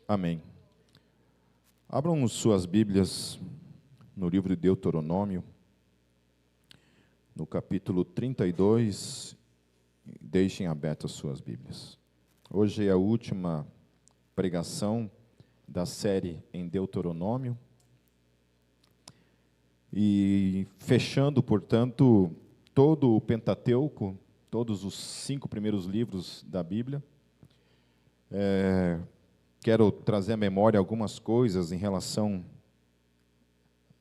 Amém. Abram suas Bíblias no livro de Deuteronômio, no capítulo 32, deixem abertas suas Bíblias. Hoje é a última pregação da série em Deuteronômio, e fechando, portanto, todo o Pentateuco, todos os 5 primeiros livros da Bíblia. Quero trazer à memória algumas coisas em relação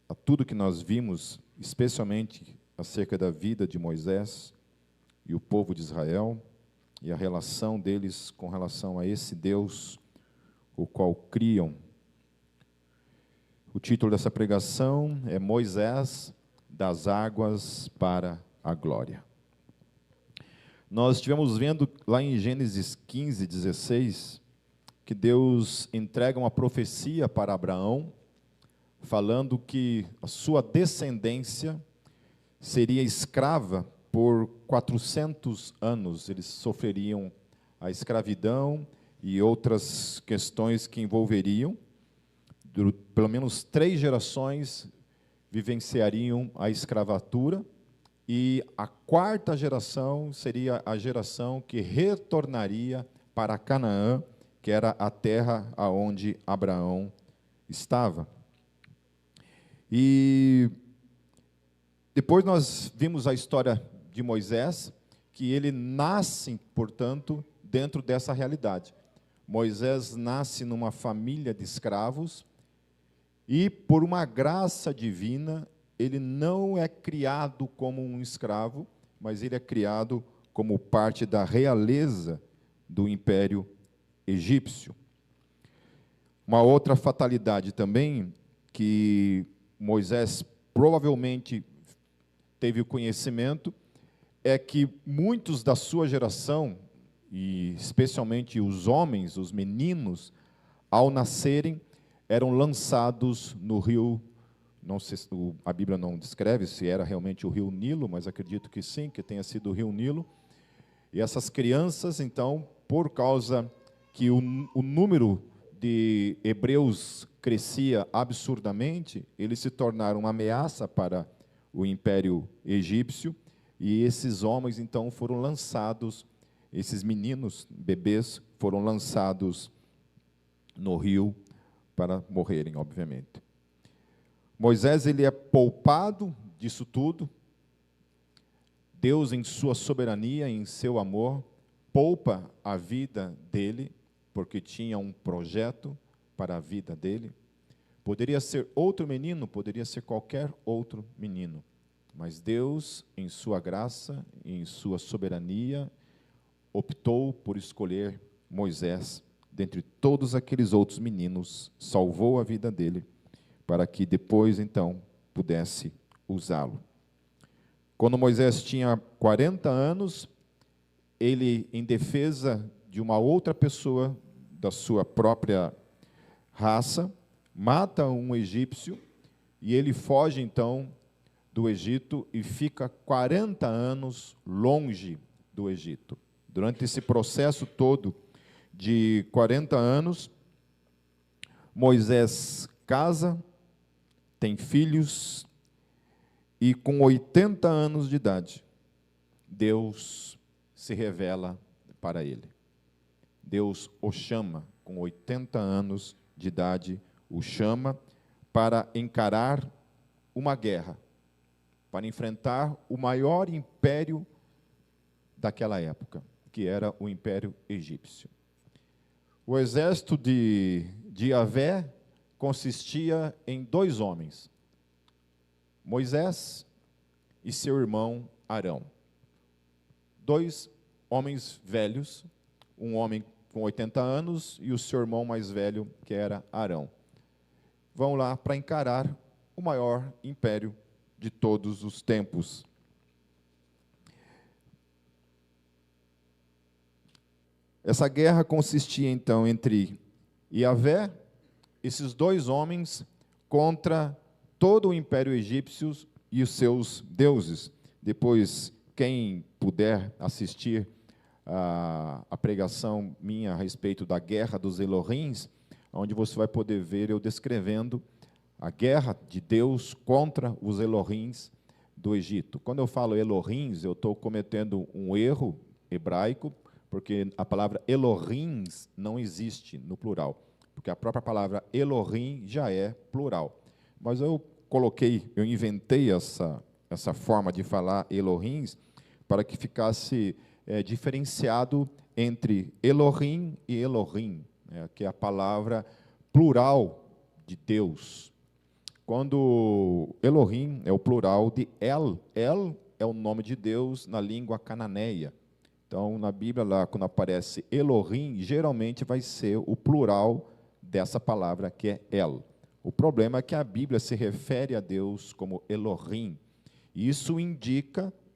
a tudo que nós vimos, especialmente acerca da vida de Moisés e o povo de Israel, e a relação deles com relação a esse Deus, o qual criam. O título dessa pregação é Moisés, das águas para a glória. Nós estivemos vendo lá em Gênesis 15, 16, que Deus entrega uma profecia para Abraão, falando que a sua descendência seria escrava por 400 anos. Eles sofreriam a escravidão e outras questões que envolveriam. Pelo menos 3 gerações vivenciariam a escravatura, e a 4ª geração seria a geração que retornaria para Canaã, que era a terra aonde Abraão estava. E depois nós vimos a história de Moisés, que ele nasce, portanto, dentro dessa realidade. Moisés nasce numa família de escravos, e por uma graça divina, ele não é criado como um escravo, mas ele é criado como parte da realeza do Império Egípcio. Uma outra fatalidade também, que Moisés provavelmente teve o conhecimento, é que muitos da sua geração, e especialmente os homens, os meninos, ao nascerem, eram lançados no rio. Não sei, a Bíblia não descreve se era realmente o rio Nilo, mas acredito que sim, que tenha sido o rio Nilo. E essas crianças, então, por causa que o número de hebreus crescia absurdamente, eles se tornaram uma ameaça para o Império Egípcio, e esses homens, então, foram lançados, esses meninos, bebês, foram lançados no rio para morrerem, obviamente. Moisés, ele é poupado disso tudo. Deus, em sua soberania, em seu amor, poupa a vida dele, porque tinha um projeto para a vida dele. Poderia ser outro menino, poderia ser qualquer outro menino, mas Deus, em sua graça, em sua soberania, optou por escolher Moisés dentre todos aqueles outros meninos, salvou a vida dele, para que depois, então, pudesse usá-lo. Quando Moisés tinha 40 anos, ele, em defesa de uma outra pessoa da sua própria raça, mata um egípcio, e ele foge, então, do Egito e fica 40 anos longe do Egito. Durante esse processo todo de 40 anos, Moisés casa, tem filhos, e com 80 anos de idade, Deus se revela para ele. Deus o chama, com 80 anos de idade, o chama para encarar uma guerra, para enfrentar o maior império daquela época, que era o Império Egípcio. O exército de Yahvé consistia em 2 homens, Moisés e seu irmão Arão. 2 homens velhos, um homem com 80 anos e o seu irmão mais velho, que era Arão. Vão lá para encarar o maior império de todos os tempos. Essa guerra consistia, então, entre Yahvé, esses 2 homens, contra todo o Império Egípcio e os seus deuses. Depois, quem puder assistir a pregação minha a respeito da guerra dos Elohims, onde você vai poder ver eu descrevendo a guerra de Deus contra os Elohims do Egito. Quando eu falo Elohims, eu estou cometendo um erro hebraico, porque a palavra Elohims não existe no plural, porque a própria palavra Elohim já é plural. Mas eu inventei essa forma de falar Elohims para que ficasse diferenciado entre Elohim e Elohim, que é a palavra plural de Deus. Quando Elohim é o plural de El é o nome de Deus na língua cananeia. Então, na Bíblia, lá, quando aparece Elohim, geralmente vai ser o plural dessa palavra que é El. O problema é que a Bíblia se refere a Deus como Elohim. E isso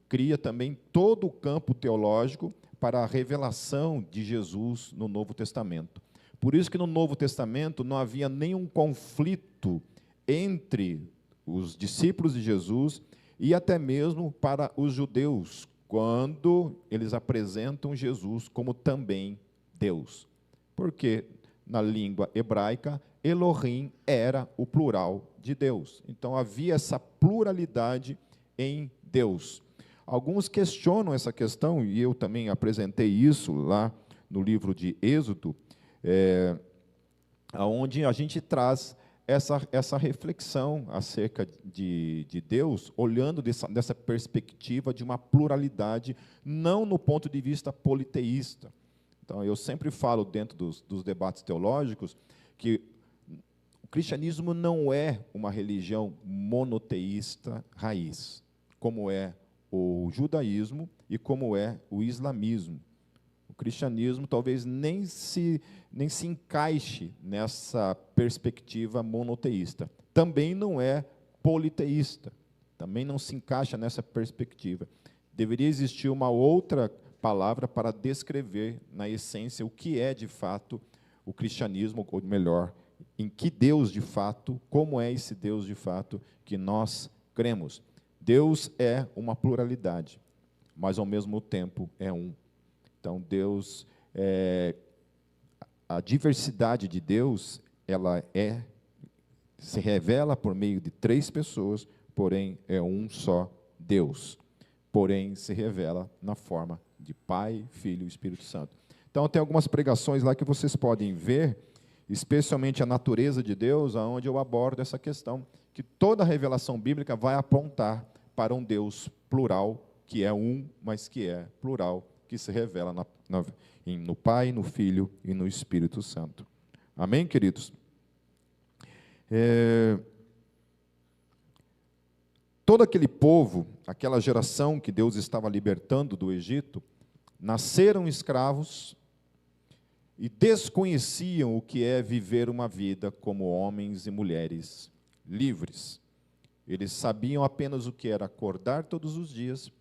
cria também todo o campo teológico para a revelação de Jesus no Novo Testamento. Por isso que no Novo Testamento não havia nenhum conflito entre os discípulos de Jesus e até mesmo para os judeus, quando eles apresentam Jesus como também Deus. Porque na língua hebraica, Elohim era o plural de Deus. Então havia essa pluralidade em Deus. Alguns questionam essa questão, e eu também apresentei isso lá no livro de Êxodo, onde a gente traz essa reflexão acerca de Deus, olhando dessa perspectiva de uma pluralidade, não no ponto de vista politeísta. Então, eu sempre falo, dentro dos debates teológicos, que o cristianismo não é uma religião monoteísta raiz, como é o judaísmo e como é o islamismo. O cristianismo talvez nem se encaixe nessa perspectiva monoteísta. Também não é politeísta, também não se encaixa nessa perspectiva. Deveria existir uma outra palavra para descrever, na essência, o que é, de fato, o cristianismo, ou melhor, em que Deus, de fato, como é esse Deus, de fato, que nós cremos. Deus é uma pluralidade, mas, ao mesmo tempo, é um. Então, Deus, a diversidade de Deus, ela se revela por meio de 3 pessoas, porém é um só Deus. Porém, se revela na forma de Pai, Filho e Espírito Santo. Então, tem algumas pregações lá que vocês podem ver, especialmente a natureza de Deus, onde eu abordo essa questão, que toda a revelação bíblica vai apontar para um Deus plural, que é um, mas que é plural, que se revela no Pai, no Filho e no Espírito Santo. Amém, queridos? Todo aquele povo, aquela geração que Deus estava libertando do Egito, nasceram escravos e desconheciam o que é viver uma vida como homens e mulheres livres. Eles sabiam apenas o que era acordar todos os dias,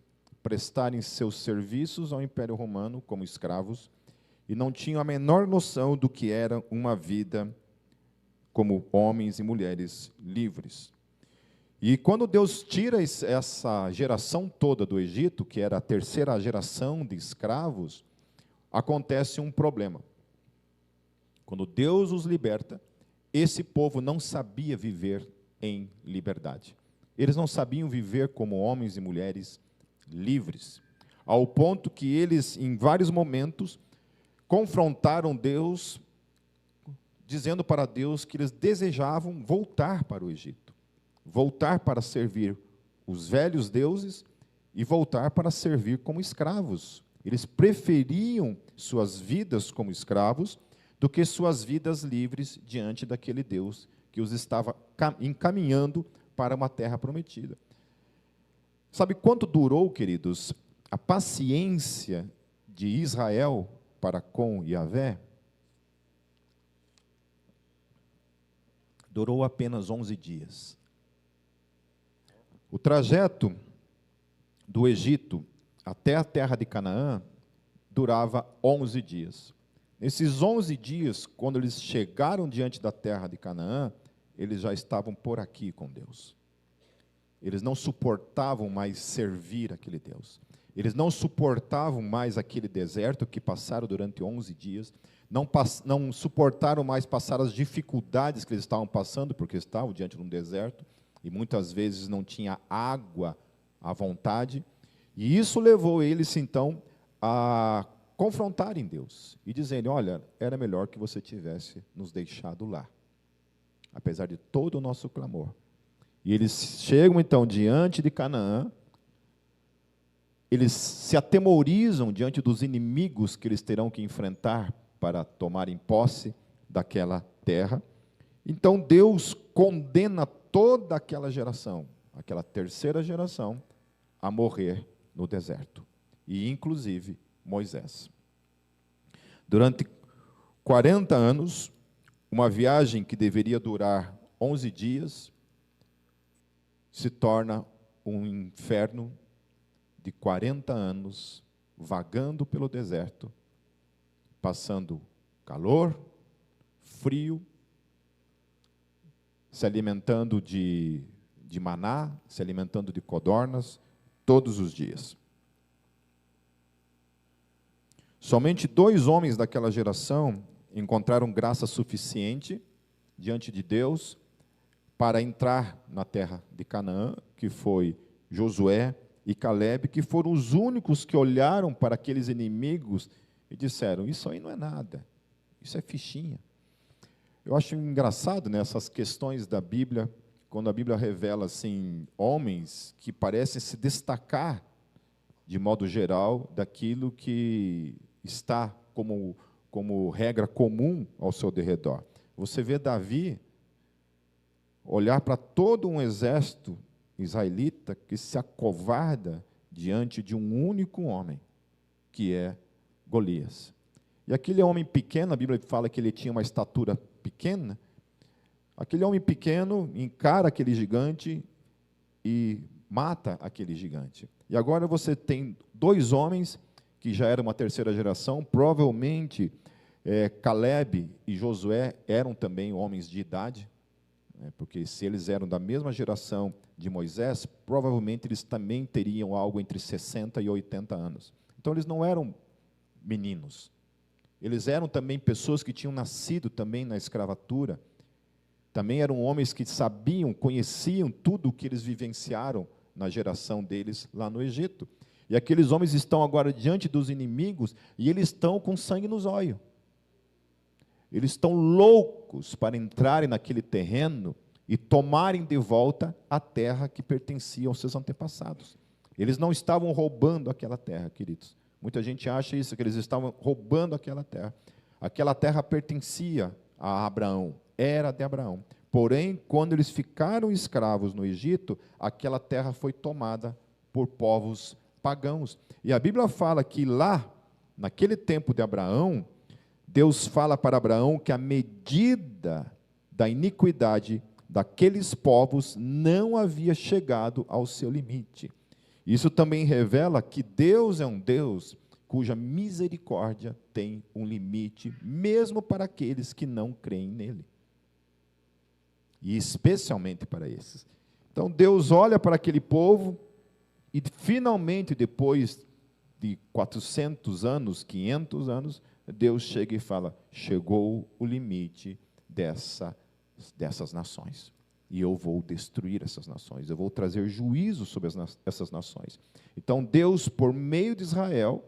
prestarem seus serviços ao Império Romano como escravos, e não tinham a menor noção do que era uma vida como homens e mulheres livres. E quando Deus tira essa geração toda do Egito, que era a terceira geração de escravos, acontece um problema. Quando Deus os liberta, esse povo não sabia viver em liberdade. Eles não sabiam viver como homens e mulheres livres, ao ponto que eles, em vários momentos, confrontaram Deus, dizendo para Deus que eles desejavam voltar para o Egito, voltar para servir os velhos deuses e voltar para servir como escravos. Eles preferiam suas vidas como escravos do que suas vidas livres diante daquele Deus que os estava encaminhando para uma terra prometida. Sabe quanto durou, queridos, a paciência de Israel para com Yahvé? Durou apenas 11 dias. O trajeto do Egito até a terra de Canaã durava 11 dias. Nesses 11 dias, quando eles chegaram diante da terra de Canaã, eles já estavam por aqui com Deus. Eles não suportavam mais servir aquele Deus. Eles não suportavam mais aquele deserto que passaram durante 11 dias. não suportaram mais passar as dificuldades que eles estavam passando, porque estavam diante de um deserto, e muitas vezes não tinha água à vontade, e isso levou eles, então, a confrontarem Deus, e dizerem, olha, era melhor que você tivesse nos deixado lá, apesar de todo o nosso clamor. E eles chegam, então, diante de Canaã, eles se atemorizam diante dos inimigos que eles terão que enfrentar para tomarem posse daquela terra. Então Deus condena toda aquela geração, aquela terceira geração, a morrer no deserto, e inclusive Moisés. Durante 40 anos, uma viagem que deveria durar 11 dias, se torna um inferno de 40 anos, vagando pelo deserto, passando calor, frio, se alimentando de maná, se alimentando de codornas, todos os dias. Somente 2 homens daquela geração encontraram graça suficiente diante de Deus para entrar na terra de Canaã, que foi Josué e Calebe, que foram os únicos que olharam para aqueles inimigos e disseram, isso aí não é nada, isso é fichinha. Eu acho engraçado nessas questões da Bíblia, quando a Bíblia revela assim, homens que parecem se destacar, de modo geral, daquilo que está como regra comum ao seu derredor. Você vê Davi olhar para todo um exército israelita que se acovarda diante de um único homem, que é Golias. E aquele homem pequeno, a Bíblia fala que ele tinha uma estatura pequena, aquele homem pequeno encara aquele gigante e mata aquele gigante. E agora você tem 2 homens que já eram uma terceira geração, provavelmente Calebe e Josué eram também homens de idade, porque se eles eram da mesma geração de Moisés, provavelmente eles também teriam algo entre 60 e 80 anos. Então eles não eram meninos. Eles eram também pessoas que tinham nascido também na escravatura. Também eram homens que sabiam, conheciam tudo o que eles vivenciaram na geração deles lá no Egito. E aqueles homens estão agora diante dos inimigos e eles estão com sangue nos olhos. Eles estão loucos para entrarem naquele terreno e tomarem de volta a terra que pertencia aos seus antepassados. Eles não estavam roubando aquela terra, queridos. Muita gente acha isso, que eles estavam roubando aquela terra. Aquela terra pertencia a Abraão, era de Abraão. Porém, quando eles ficaram escravos no Egito, aquela terra foi tomada por povos pagãos. E a Bíblia fala que lá, naquele tempo de Abraão, Deus fala para Abraão que a medida da iniquidade daqueles povos não havia chegado ao seu limite. Isso também revela que Deus é um Deus cuja misericórdia tem um limite, mesmo para aqueles que não creem nele. E especialmente para esses. Então Deus olha para aquele povo e finalmente, depois de 400 anos, 500 anos, Deus chega e fala, chegou o limite dessas nações. E eu vou destruir essas nações, eu vou trazer juízo sobre essas nações. Então Deus, por meio de Israel,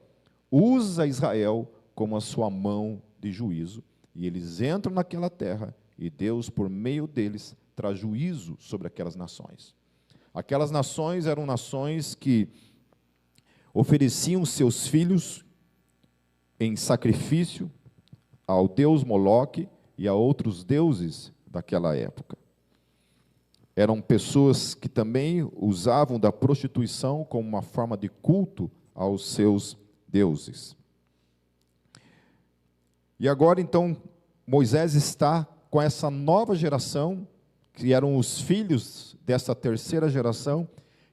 usa Israel como a sua mão de juízo, e eles entram naquela terra, e Deus, por meio deles, traz juízo sobre aquelas nações. Aquelas nações eram nações que ofereciam seus filhos em sacrifício ao deus Moloque e a outros deuses daquela época. Eram pessoas que também usavam da prostituição como uma forma de culto aos seus deuses. E agora, então, Moisés está com essa nova geração, que eram os filhos dessa terceira geração,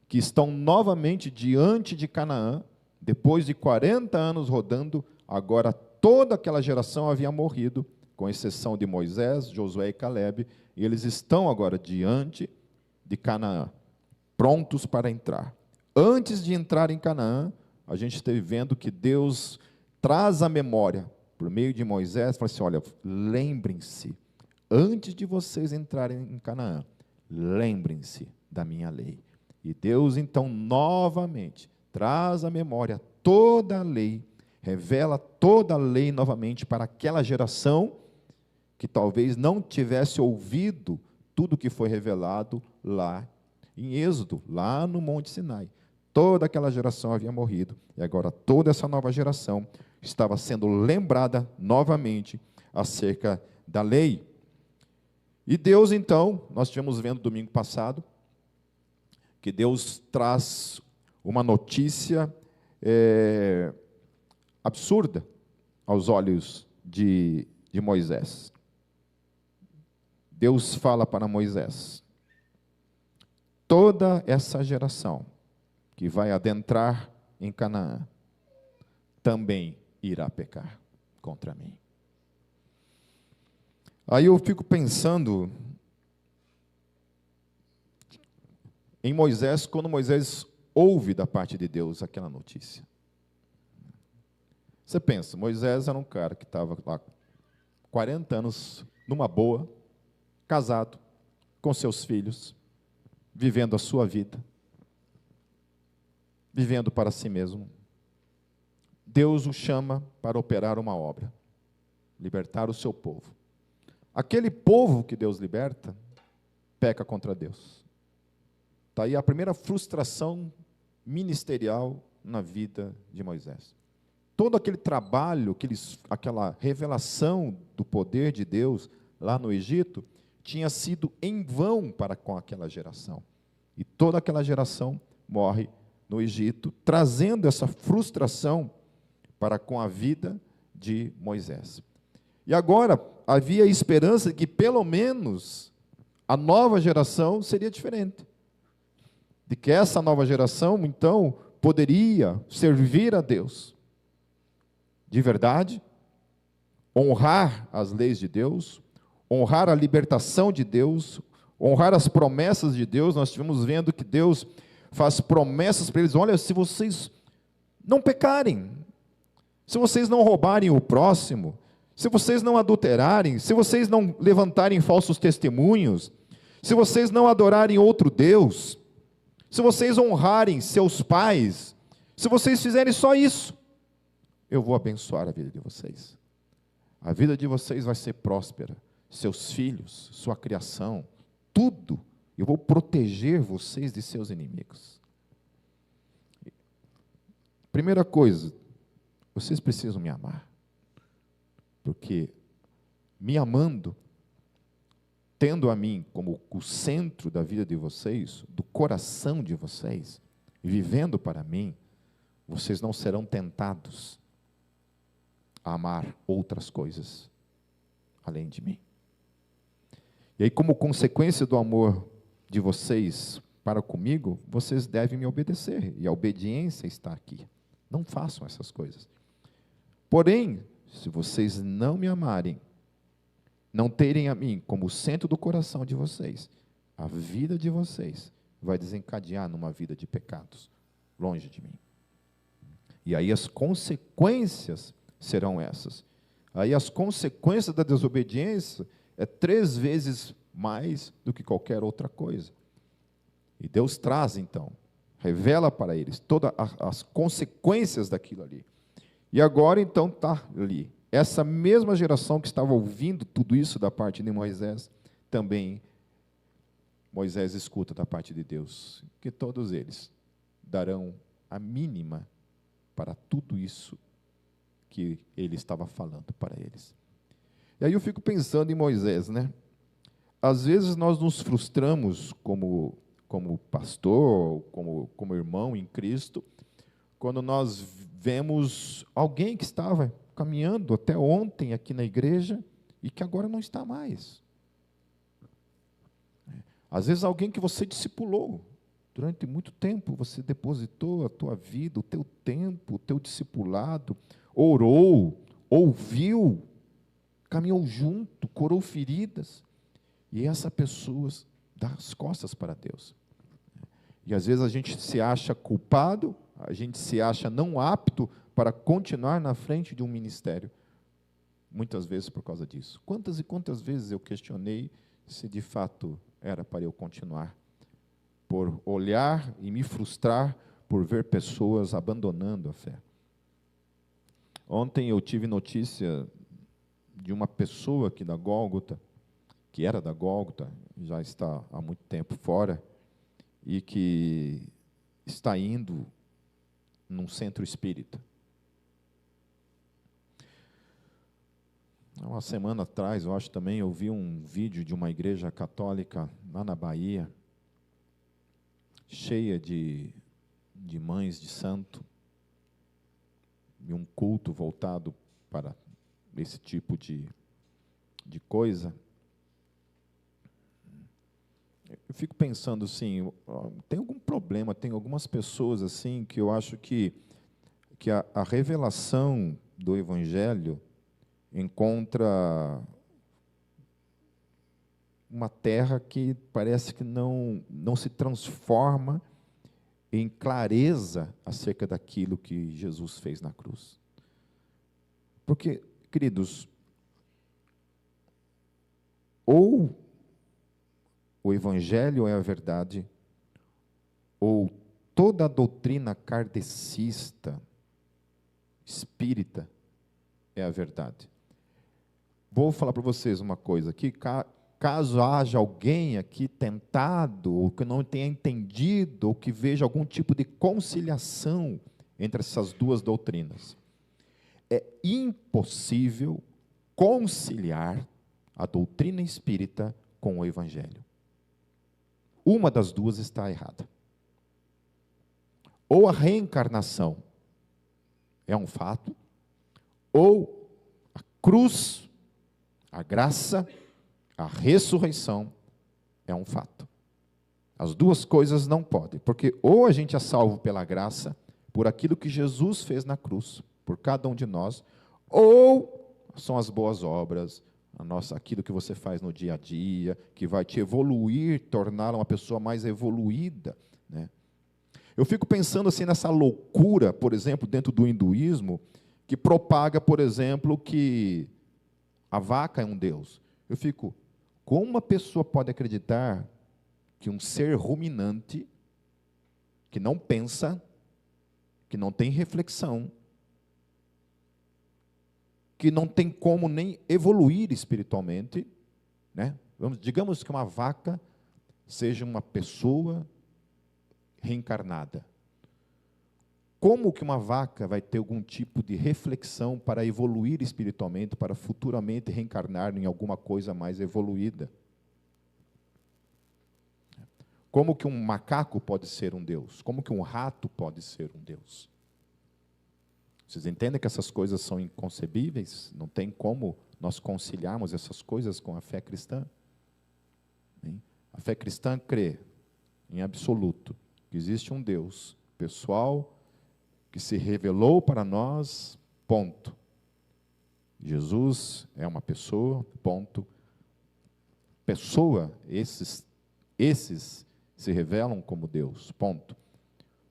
que estão novamente diante de Canaã, depois de 40 anos rodando. Agora toda aquela geração havia morrido, com exceção de Moisés, Josué e Calebe, e eles estão agora diante de Canaã, prontos para entrar. Antes de entrar em Canaã, a gente esteve vendo que Deus traz à memória por meio de Moisés, fala assim: olha, lembrem-se, antes de vocês entrarem em Canaã, lembrem-se da minha lei. E Deus, então, novamente, traz à memória toda a lei, revela toda a lei novamente para aquela geração que talvez não tivesse ouvido tudo que foi revelado lá em Êxodo, lá no Monte Sinai. Toda aquela geração havia morrido, e agora toda essa nova geração estava sendo lembrada novamente acerca da lei. E Deus, então, nós estivemos vendo domingo passado, que Deus traz uma notícia absurda aos olhos de Moisés. Deus fala para Moisés: toda essa geração que vai adentrar em Canaã também irá pecar contra mim. Aí eu fico pensando em Moisés, quando Moisés ouve da parte de Deus aquela notícia. Você pensa, Moisés era um cara que estava lá 40 anos numa boa, casado, com seus filhos, vivendo a sua vida, vivendo para si mesmo. Deus o chama para operar uma obra, libertar o seu povo. Aquele povo que Deus liberta, peca contra Deus. Está aí a primeira frustração ministerial na vida de Moisés. Todo aquele trabalho, aquela revelação do poder de Deus lá no Egito, tinha sido em vão para com aquela geração. E toda aquela geração morre no Egito, trazendo essa frustração para com a vida de Moisés. E agora havia esperança de que pelo menos a nova geração seria diferente. De que essa nova geração, então, poderia servir a Deus de verdade, honrar as leis de Deus, honrar a libertação de Deus, honrar as promessas de Deus. Nós estivemos vendo que Deus faz promessas para eles: olha, se vocês não pecarem, se vocês não roubarem o próximo, se vocês não adulterarem, se vocês não levantarem falsos testemunhos, se vocês não adorarem outro Deus, se vocês honrarem seus pais, se vocês fizerem só isso, eu vou abençoar a vida de vocês. A vida de vocês vai ser próspera, seus filhos, sua criação, tudo. Eu vou proteger vocês de seus inimigos. Primeira coisa, vocês precisam me amar. Porque me amando, tendo a mim como o centro da vida de vocês, do coração de vocês, vivendo para mim, vocês não serão tentados a amar outras coisas além de mim. E aí, como consequência do amor de vocês para comigo, vocês devem me obedecer, e a obediência está aqui. Não façam essas coisas. Porém, se vocês não me amarem, não terem a mim como o centro do coração de vocês, a vida de vocês vai desencadear numa vida de pecados, longe de mim. E aí as consequências serão essas. Aí as consequências da desobediência é 3 vezes mais do que qualquer outra coisa. E Deus traz, então, revela para eles todas as consequências daquilo ali. E agora, então, está ali. Essa mesma geração que estava ouvindo tudo isso da parte de Moisés, também Moisés escuta da parte de Deus, que todos eles darão a mínima para tudo isso que ele estava falando para eles. E aí eu fico pensando em Moisés, né? Às vezes nós nos frustramos como pastor, como irmão em Cristo, quando nós vemos alguém que estava caminhando até ontem aqui na igreja e que agora não está mais. Às vezes alguém que você discipulou durante muito tempo, você depositou a tua vida, o teu tempo, o teu discipulado, orou, ouviu, caminhou junto, curou feridas, e essa pessoa dá as costas para Deus. E às vezes a gente se acha culpado, a gente se acha não apto para continuar na frente de um ministério, muitas vezes por causa disso. Quantas e quantas vezes eu questionei se de fato era para eu continuar, por olhar e me frustrar por ver pessoas abandonando a fé. Ontem eu tive notícia de uma pessoa aqui da Gólgota, que era da Gólgota, já está há muito tempo fora, e que está indo num centro espírita. Há uma semana atrás, eu acho também, eu vi um vídeo de uma igreja católica lá na Bahia, cheia de mães de santo, e um culto voltado para esse tipo de coisa. Eu fico pensando assim, tem algum problema, tem algumas pessoas assim que eu acho que a revelação do Evangelho encontra uma terra que parece que não se transforma em clareza acerca daquilo que Jesus fez na cruz. Porque, queridos, ou o Evangelho é a verdade, ou toda a doutrina kardecista, espírita, é a verdade. Vou falar para vocês uma coisa aqui, caso haja alguém aqui tentado, ou que não tenha entendido, ou que veja algum tipo de conciliação entre essas duas doutrinas. É impossível conciliar a doutrina espírita com o Evangelho. Uma das duas está errada. Ou a reencarnação é um fato, ou a cruz, a graça, a ressurreição é um fato. As duas coisas não podem, porque ou a gente é salvo pela graça, por aquilo que Jesus fez na cruz, por cada um de nós, ou são as boas obras, aquilo que você faz no dia a dia, que vai te evoluir, torná-la uma pessoa mais evoluída, né? Eu fico pensando assim nessa loucura, por exemplo, dentro do hinduísmo, que propaga, por exemplo, que a vaca é um deus. Eu fico, como uma pessoa pode acreditar que um ser ruminante, que não pensa, que não tem reflexão, que não tem como nem evoluir espiritualmente, né? Digamos que uma vaca seja uma pessoa reencarnada. Como que uma vaca vai ter algum tipo de reflexão para evoluir espiritualmente, para futuramente reencarnar em alguma coisa mais evoluída? Como que um macaco pode ser um Deus? Como que um rato pode ser um Deus? Vocês entendem que essas coisas são inconcebíveis? Não tem como nós conciliarmos essas coisas com a fé cristã? A fé cristã crê, em absoluto, que existe um Deus pessoal, que se revelou para nós, ponto. Jesus é uma pessoa, ponto. Pessoa, esses se revelam como Deus, ponto.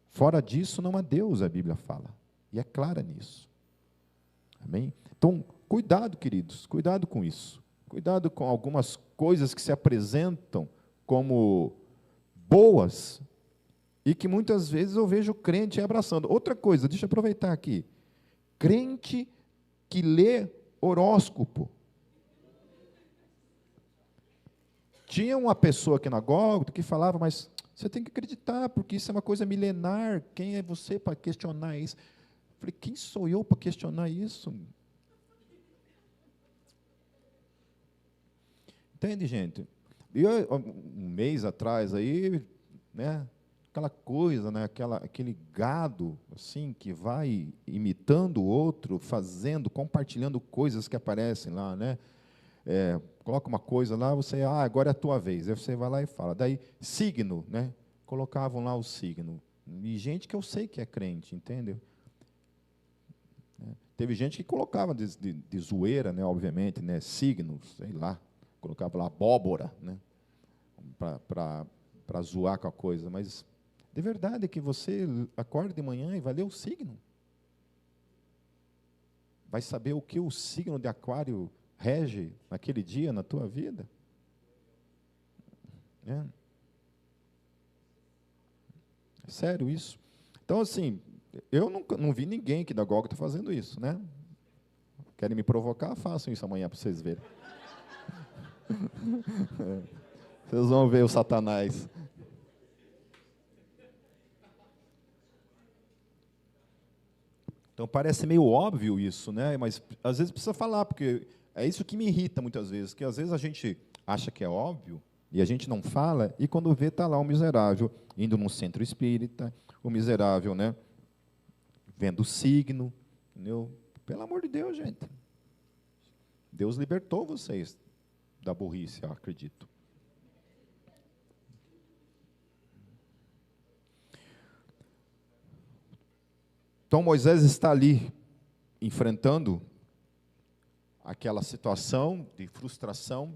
Fora disso, não há Deus, a Bíblia fala. E é clara nisso. Amém? Então, cuidado, queridos, cuidado com isso. Cuidado com algumas coisas que se apresentam como boas e que muitas vezes eu vejo crente abraçando. Outra coisa, deixa eu aproveitar aqui. Crente que lê horóscopo. Tinha uma pessoa aqui na Gólgota que falava, mas você tem que acreditar, porque isso é uma coisa milenar. Quem é você para questionar isso? Eu falei, quem sou eu para questionar isso? Entende, gente? E um mês atrás aí, né, aquela coisa, né, aquele gado assim que vai imitando o outro, fazendo, compartilhando coisas que aparecem lá, né? Coloca uma coisa lá, você, agora é a tua vez. Aí você vai lá e fala. Daí, signo, né? Colocavam lá o signo. E gente que eu sei que é crente, entendeu? Teve gente que colocava de zoeira, né, obviamente, né, signos, sei lá, colocava lá abóbora, né, para zoar com a coisa, mas de verdade que você acorda de manhã e vai ler o signo. vai saber o que o signo de Aquário rege naquele dia na tua vida? É sério isso. Então, assim, eu não vi ninguém aqui da Gólgota fazendo isso, né? Querem me provocar? Façam isso amanhã para vocês verem. Vocês vão ver o Satanás. Então parece meio óbvio isso, né? Mas às vezes precisa falar, porque é isso que me irrita muitas vezes, que às vezes a gente acha que é óbvio e a gente não fala, e quando vê está lá o miserável indo num centro espírita, o miserável, né? Vendo o signo, entendeu? Pelo amor de Deus, gente. Deus libertou vocês da burrice, eu acredito. Então Moisés está ali enfrentando aquela situação de frustração,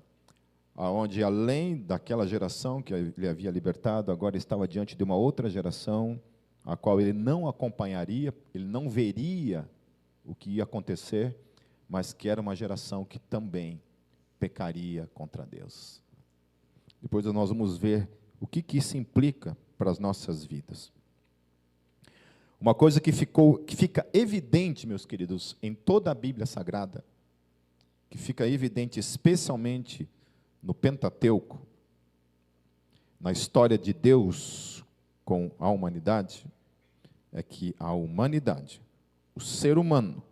aonde além daquela geração que ele havia libertado, agora estava diante de uma outra geração, a qual ele não acompanharia, ele não veria o que ia acontecer, mas que era uma geração que também pecaria contra Deus. Depois nós vamos ver o que isso implica para as nossas vidas. Uma coisa que fica evidente, meus queridos, em toda a Bíblia Sagrada, que fica evidente especialmente no Pentateuco, na história de Deus com a humanidade, é que a humanidade, o ser humano,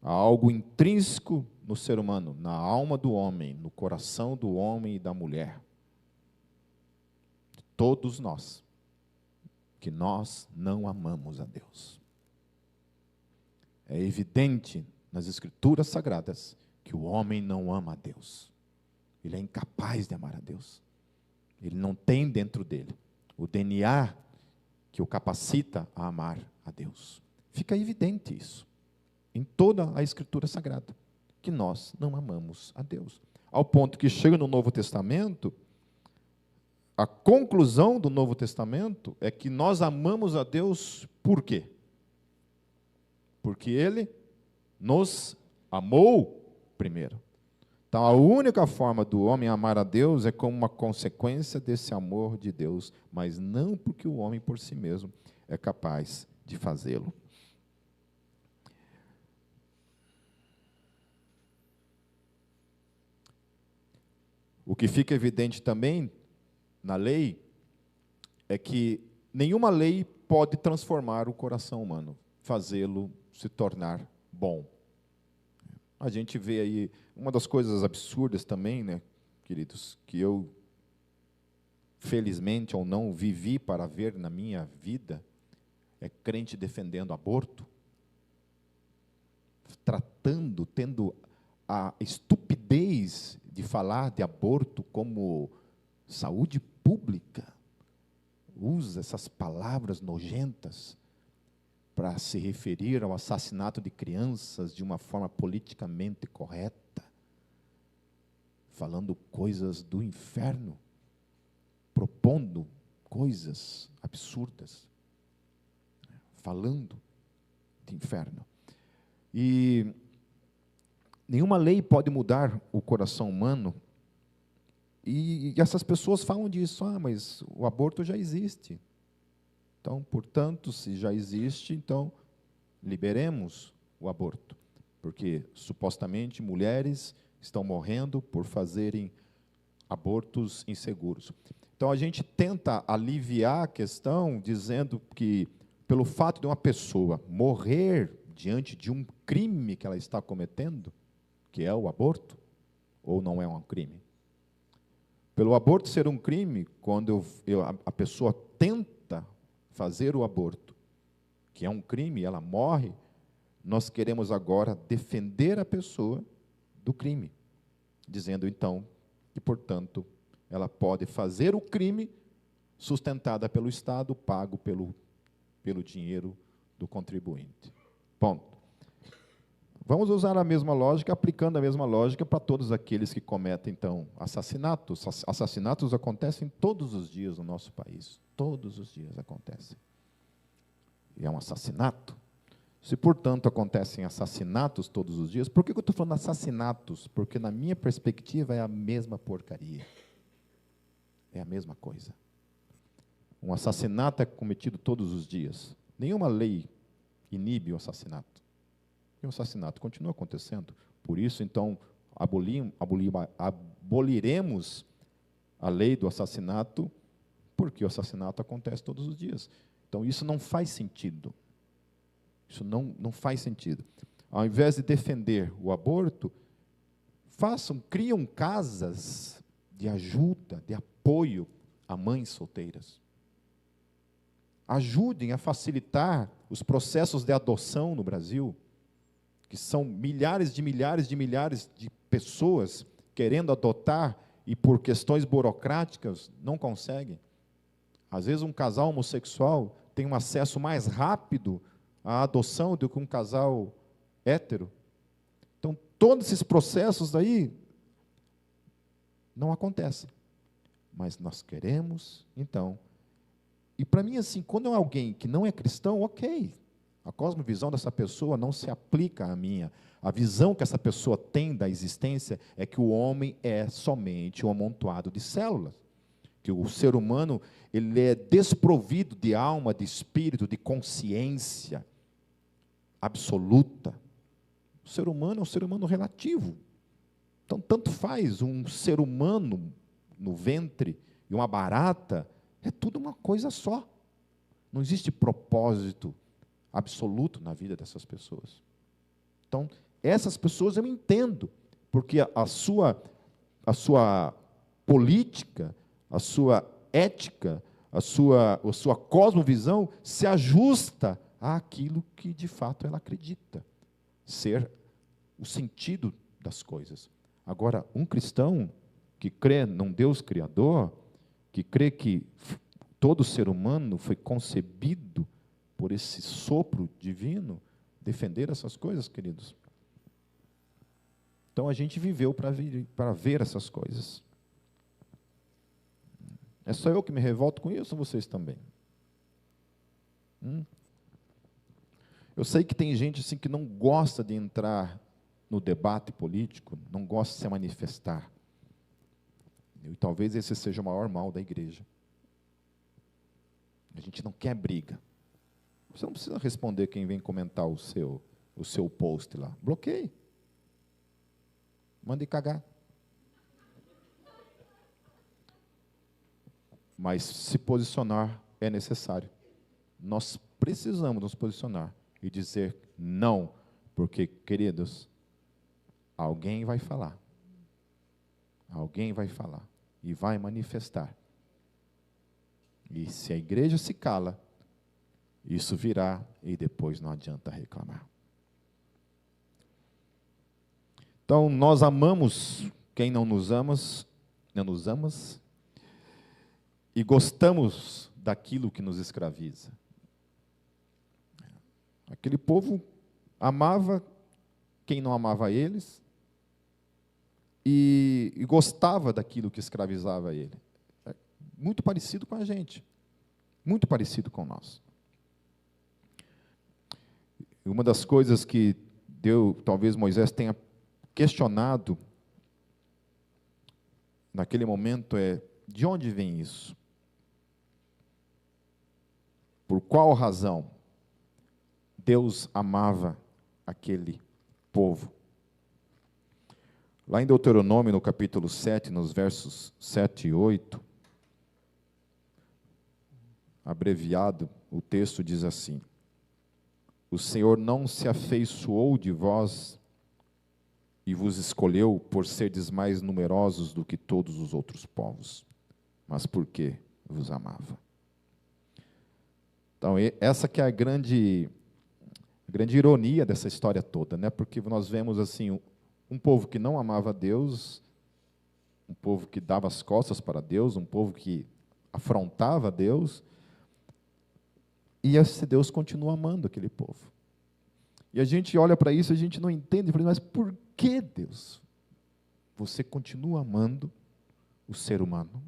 há algo intrínseco no ser humano, na alma do homem, no coração do homem e da mulher, de todos nós, que nós não amamos a Deus. É evidente nas Escrituras Sagradas que o homem não ama a Deus. Ele é incapaz de amar a Deus. Ele não tem dentro dele o DNA que o capacita a amar a Deus. Fica evidente isso em toda a Escritura Sagrada, que nós não amamos a Deus. Ao ponto que chega no Novo Testamento, a conclusão do Novo Testamento é que nós amamos a Deus por quê? Porque Ele nos amou primeiro. Então, a única forma do homem amar a Deus é como uma consequência desse amor de Deus, mas não porque o homem por si mesmo é capaz de fazê-lo. O que fica evidente também na lei é que nenhuma lei pode transformar o coração humano, fazê-lo se tornar bom. A gente vê aí, uma das coisas absurdas também, né, queridos, que eu, felizmente ou não, vivi para ver na minha vida, é crente defendendo aborto, tendo a estupidez de falar de aborto como saúde pública, usa essas palavras nojentas para se referir ao assassinato de crianças de uma forma politicamente correta, falando coisas do inferno, propondo coisas absurdas, falando de inferno. E nenhuma lei pode mudar o coração humano. E essas pessoas falam disso, mas o aborto já existe. Então, portanto, se já existe, então liberemos o aborto. Porque, supostamente, mulheres estão morrendo por fazerem abortos inseguros. Então, a gente tenta aliviar a questão dizendo que, pelo fato de uma pessoa morrer diante de um crime que ela está cometendo, que é o aborto, ou não é um crime? Pelo aborto ser um crime, quando a pessoa tenta fazer o aborto, que é um crime, ela morre, nós queremos agora defender a pessoa do crime, dizendo então que, portanto, ela pode fazer o crime sustentada pelo Estado, pago pelo dinheiro do contribuinte. Ponto. Vamos usar a mesma lógica, aplicando a mesma lógica para todos aqueles que cometem, então, assassinatos. Assassinatos acontecem todos os dias no nosso país. Todos os dias acontecem. E é um assassinato. Se, portanto, acontecem assassinatos todos os dias, por que eu estou falando assassinatos? Porque, na minha perspectiva, é a mesma porcaria. É a mesma coisa. Um assassinato é cometido todos os dias. Nenhuma lei inibe o assassinato. E o assassinato continua acontecendo. Por isso, então, aboliremos a lei do assassinato, porque o assassinato acontece todos os dias. Então, isso não faz sentido. Isso não faz sentido. Ao invés de defender o aborto, criam casas de ajuda, de apoio a mães solteiras. Ajudem a facilitar os processos de adoção no Brasil, que são milhares de pessoas querendo adotar e por questões burocráticas não conseguem. Às vezes um casal homossexual tem um acesso mais rápido à adoção do que um casal hétero. Então, todos esses processos aí não acontecem. Mas nós queremos, então. E para mim, assim, quando é alguém que não é cristão, ok. A cosmovisão dessa pessoa não se aplica à minha. A visão que essa pessoa tem da existência é que o homem é somente um amontoado de células. Que o ser humano, ele é desprovido de alma, de espírito, de consciência absoluta. O ser humano é um ser humano relativo. Então, tanto faz um ser humano no ventre e uma barata, é tudo uma coisa só. Não existe propósito absoluto na vida dessas pessoas. Então, essas pessoas eu entendo, porque a sua política, a sua ética, a sua cosmovisão se ajusta àquilo que de fato ela acredita ser o sentido das coisas. Agora, um cristão que crê num Deus criador, que crê que todo ser humano foi concebido por esse sopro divino, defender essas coisas, queridos. Então, a gente viveu para ver essas coisas. É só eu que me revolto com isso, ou vocês também? Eu sei que tem gente assim, que não gosta de entrar no debate político, não gosta de se manifestar. E talvez esse seja o maior mal da igreja. A gente não quer briga. Você não precisa responder quem vem comentar o seu post lá. Bloqueie. Mande cagar. Mas se posicionar é necessário. Nós precisamos nos posicionar e dizer não, porque, queridos, alguém vai falar. Alguém vai falar e vai manifestar. E se a igreja se cala, isso virá e depois não adianta reclamar. Então, nós amamos quem não nos ama, e gostamos daquilo que nos escraviza. Aquele povo amava quem não amava eles e gostava daquilo que escravizava ele. É muito parecido com a gente, muito parecido com nós. Uma das coisas que talvez Moisés tenha questionado naquele momento é: de onde vem isso? Por qual razão Deus amava aquele povo? Lá em Deuteronômio, no capítulo 7, nos versos 7 e 8, abreviado, o texto diz assim: o Senhor não se afeiçoou de vós e vos escolheu por serdes mais numerosos do que todos os outros povos, mas porque vos amava. Então, essa que é a grande ironia dessa história toda, né? Porque nós vemos assim um povo que não amava Deus, um povo que dava as costas para Deus, um povo que afrontava Deus, e esse Deus continua amando aquele povo. E a gente olha para isso, a gente não entende, mas por que, Deus, você continua amando o ser humano?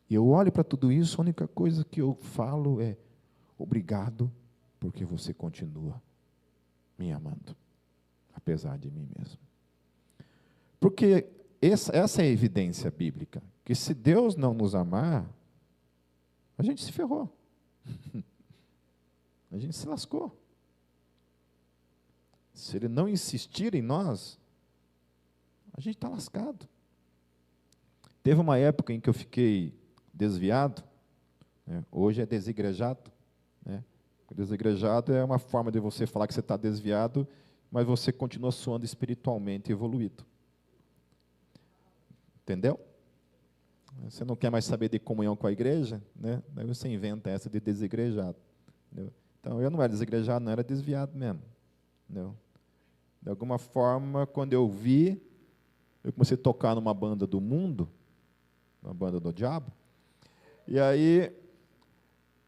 E eu olho para tudo isso, a única coisa que eu falo é: obrigado, porque você continua me amando, apesar de mim mesmo. Porque essa é a evidência bíblica, que se Deus não nos amar, a gente se ferrou. A gente se lascou. Se Ele não insistir em nós, a gente está lascado. Teve uma época em que eu fiquei desviado, né? Hoje é desigrejado, né? Desigrejado é uma forma de você falar que você está desviado, mas você continua soando espiritualmente evoluído. Entendeu? Você não quer mais saber de comunhão com a igreja, né? Daí você inventa essa de desigrejado. Entendeu? Então, eu não era desigrejado, não, era desviado mesmo. Entendeu? De alguma forma, quando eu vi, eu comecei a tocar numa banda do mundo, uma banda do diabo, e aí,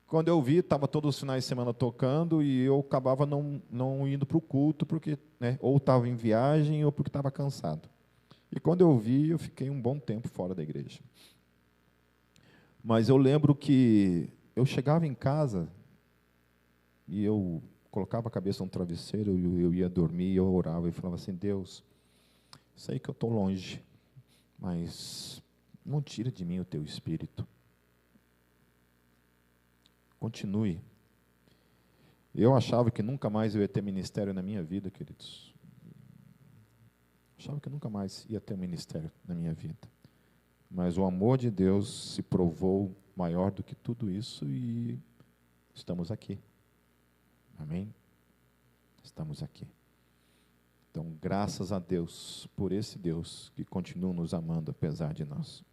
quando eu vi, estava todos os finais de semana tocando, e eu acabava não indo para o culto, porque, né, ou estava em viagem, ou porque estava cansado. E quando eu vi, eu fiquei um bom tempo fora da igreja. Mas eu lembro que eu chegava em casa, e eu colocava a cabeça no travesseiro, e eu ia dormir, e eu orava, e falava assim: Deus, sei que eu estou longe, mas não tira de mim o teu espírito. Continue. Eu achava que nunca mais eu ia ter ministério na minha vida, queridos. Achava que nunca mais ia ter ministério na minha vida. Mas o amor de Deus se provou maior do que tudo isso e estamos aqui. Amém? Estamos aqui. Então, graças a Deus por esse Deus que continua nos amando apesar de nós.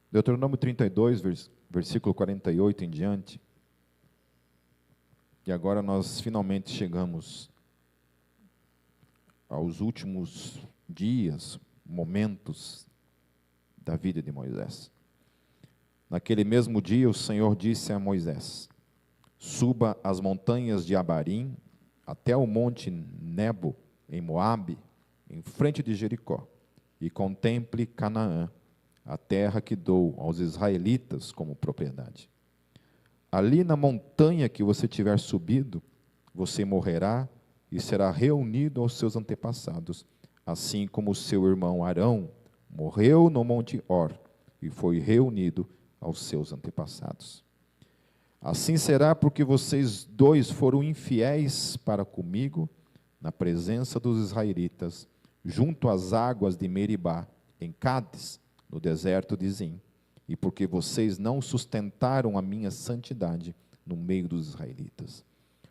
Deuteronômio 32, versículo 48 em diante. E agora nós finalmente chegamos aos últimos dias, momentos da vida de Moisés. Naquele mesmo dia, o Senhor disse a Moisés: suba as montanhas de Abarim até o monte Nebo, em Moabe, em frente de Jericó, e contemple Canaã, a terra que dou aos israelitas como propriedade. Ali na montanha que você tiver subido, você morrerá e será reunido aos seus antepassados, assim como o seu irmão Arão morreu no monte Hor e foi reunido aos seus antepassados. Assim será porque vocês dois foram infiéis para comigo na presença dos israelitas, junto às águas de Meribá, em Cádiz, no deserto de Zim, e porque vocês não sustentaram a minha santidade no meio dos israelitas.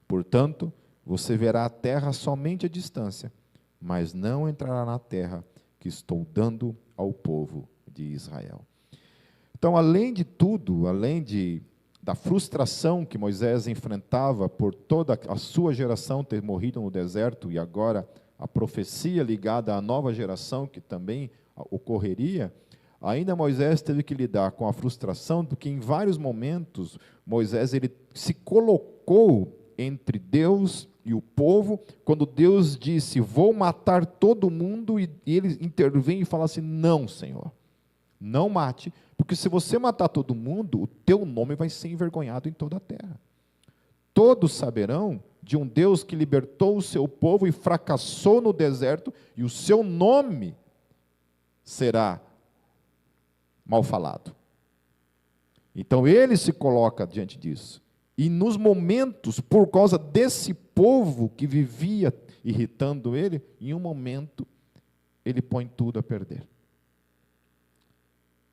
Portanto, você verá a terra somente à distância, mas não entrará na terra que estou dando ao povo de Israel. Então, além de tudo, da frustração que Moisés enfrentava por toda a sua geração ter morrido no deserto, e agora a profecia ligada à nova geração que também ocorreria, ainda Moisés teve que lidar com a frustração, porque em vários momentos Moisés ele se colocou entre Deus e o povo, quando Deus disse: vou matar todo mundo, e ele intervém e fala assim: não, Senhor, não mate, porque se você matar todo mundo, o teu nome vai ser envergonhado em toda a terra. Todos saberão de um Deus que libertou o seu povo e fracassou no deserto, e o seu nome será mal falado. Então ele se coloca diante disso. E nos momentos, por causa desse povo que vivia irritando ele, em um momento ele põe tudo a perder.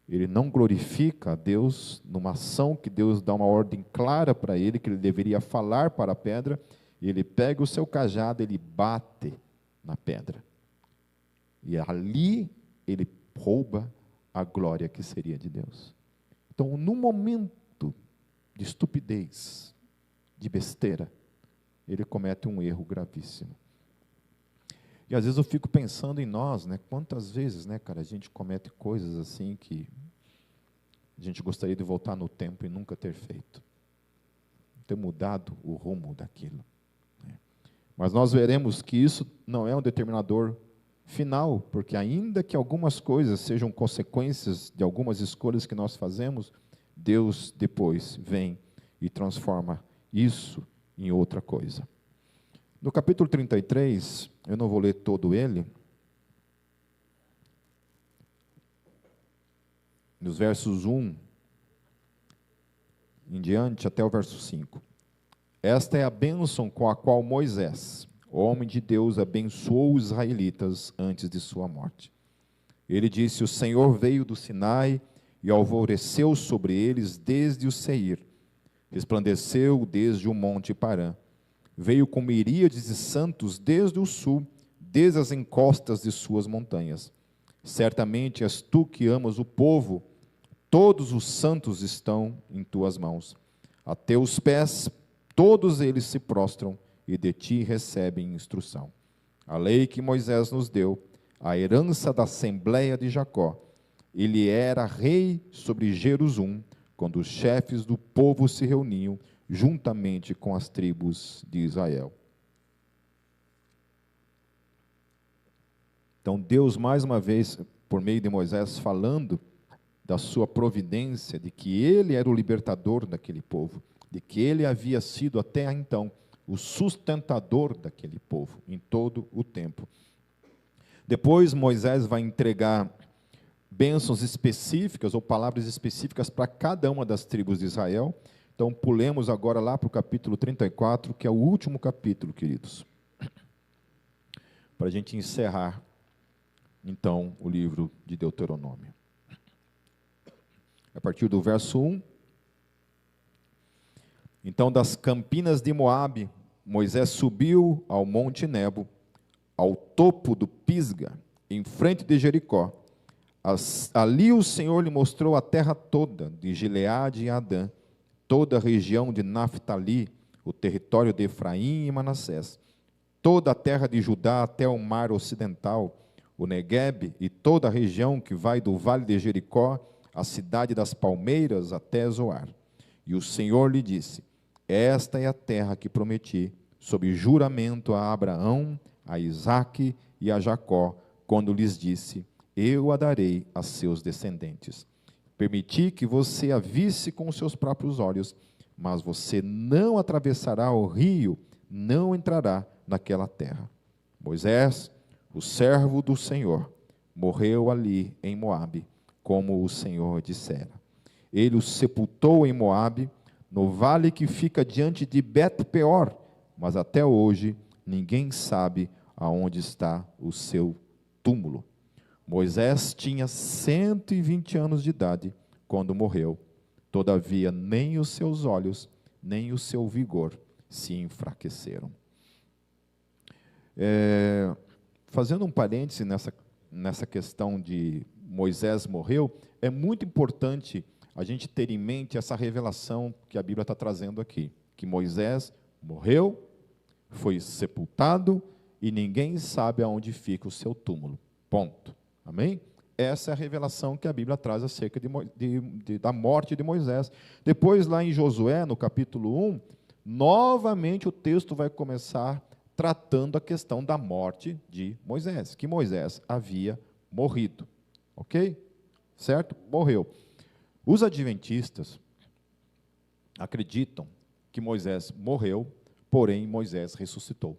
Ele não glorifica a Deus numa ação que Deus dá uma ordem clara para ele, que ele deveria falar para a pedra, e ele pega o seu cajado, ele bate na pedra. E ali ele rouba a glória que seria de Deus. Então, no momento de estupidez, de besteira, ele comete um erro gravíssimo. E às vezes eu fico pensando em nós, né? Quantas vezes, né, cara, a gente comete coisas assim que a gente gostaria de voltar no tempo e nunca ter feito, ter mudado o rumo daquilo, né? Mas nós veremos que isso não é um determinador final, porque ainda que algumas coisas sejam consequências de algumas escolhas que nós fazemos, Deus depois vem e transforma isso em outra coisa. No capítulo 33, eu não vou ler todo ele, nos versos 1 em diante até o verso 5. Esta é a bênção com a qual Moisés, o homem de Deus, abençoou os israelitas antes de sua morte. Ele disse: o Senhor veio do Sinai e alvoreceu sobre eles desde o Seir, resplandeceu desde o monte Parã, veio com miríades de santos desde o sul, desde as encostas de suas montanhas. Certamente és tu que amas o povo, todos os santos estão em tuas mãos. A teus pés todos eles se prostram e de ti recebem instrução. A lei que Moisés nos deu, a herança da assembleia de Jacó. Ele era rei sobre Jerusalém, quando os chefes do povo se reuniam juntamente com as tribos de Israel. Então Deus, mais uma vez, por meio de Moisés, falando da sua providência, de que ele era o libertador daquele povo, de que ele havia sido até então o sustentador daquele povo em todo o tempo. Depois Moisés vai entregar bênçãos específicas ou palavras específicas para cada uma das tribos de Israel. Então pulemos agora lá para o capítulo 34, que é o último capítulo, queridos, para a gente encerrar então o livro de Deuteronômio. A partir do verso 1. Então, das campinas de Moabe, Moisés subiu ao monte Nebo, ao topo do Pisga, em frente de Jericó. Ali o Senhor lhe mostrou a terra toda, de Gileade e Adã, toda a região de Naftali, o território de Efraim e Manassés, toda a terra de Judá até o mar ocidental, o Neguebe e toda a região que vai do vale de Jericó, a cidade das palmeiras até Zoar. E o Senhor lhe disse: esta é a terra que prometi, sob juramento a Abraão, a Isaque e a Jacó, quando lhes disse: eu a darei a seus descendentes. Permiti que você a visse com os seus próprios olhos, mas você não atravessará o rio, não entrará naquela terra. Moisés, o servo do Senhor, morreu ali em Moabe, como o Senhor dissera. Ele o sepultou em Moabe, no vale que fica diante de Bet-peor, mas até hoje ninguém sabe aonde está o seu túmulo. Moisés tinha 120 anos de idade quando morreu. Todavia, nem os seus olhos, nem o seu vigor se enfraqueceram. Fazendo um parêntese nessa questão de Moisés morreu, é muito importante a gente ter em mente essa revelação que a Bíblia está trazendo aqui, que Moisés morreu, foi sepultado e ninguém sabe aonde fica o seu túmulo. Ponto. Amém? Essa é a revelação que a Bíblia traz acerca da morte de Moisés. Depois, lá em Josué, no capítulo 1, novamente o texto vai começar tratando a questão da morte de Moisés, que Moisés havia morrido. Ok? Certo? Morreu. Os adventistas acreditam que Moisés morreu, porém Moisés ressuscitou.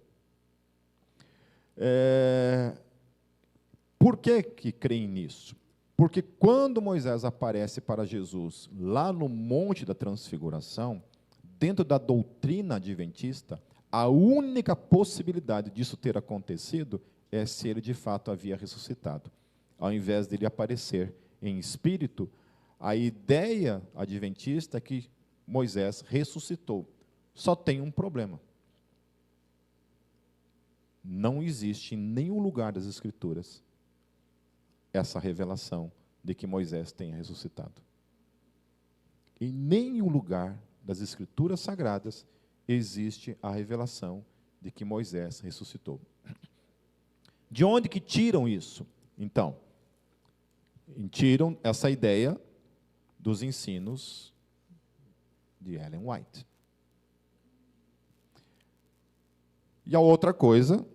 Por que creem nisso? Porque quando Moisés aparece para Jesus lá no Monte da Transfiguração, dentro da doutrina adventista, a única possibilidade disso ter acontecido é se ele de fato havia ressuscitado. Ao invés dele aparecer em espírito, a ideia adventista é que Moisés ressuscitou. Só tem um problema. Não existe em nenhum lugar das Escrituras essa revelação de que Moisés tenha ressuscitado. Em nenhum lugar das Escrituras Sagradas existe a revelação de que Moisés ressuscitou. De onde que tiram isso? Então, tiram essa ideia dos ensinos de Ellen White. E a outra coisa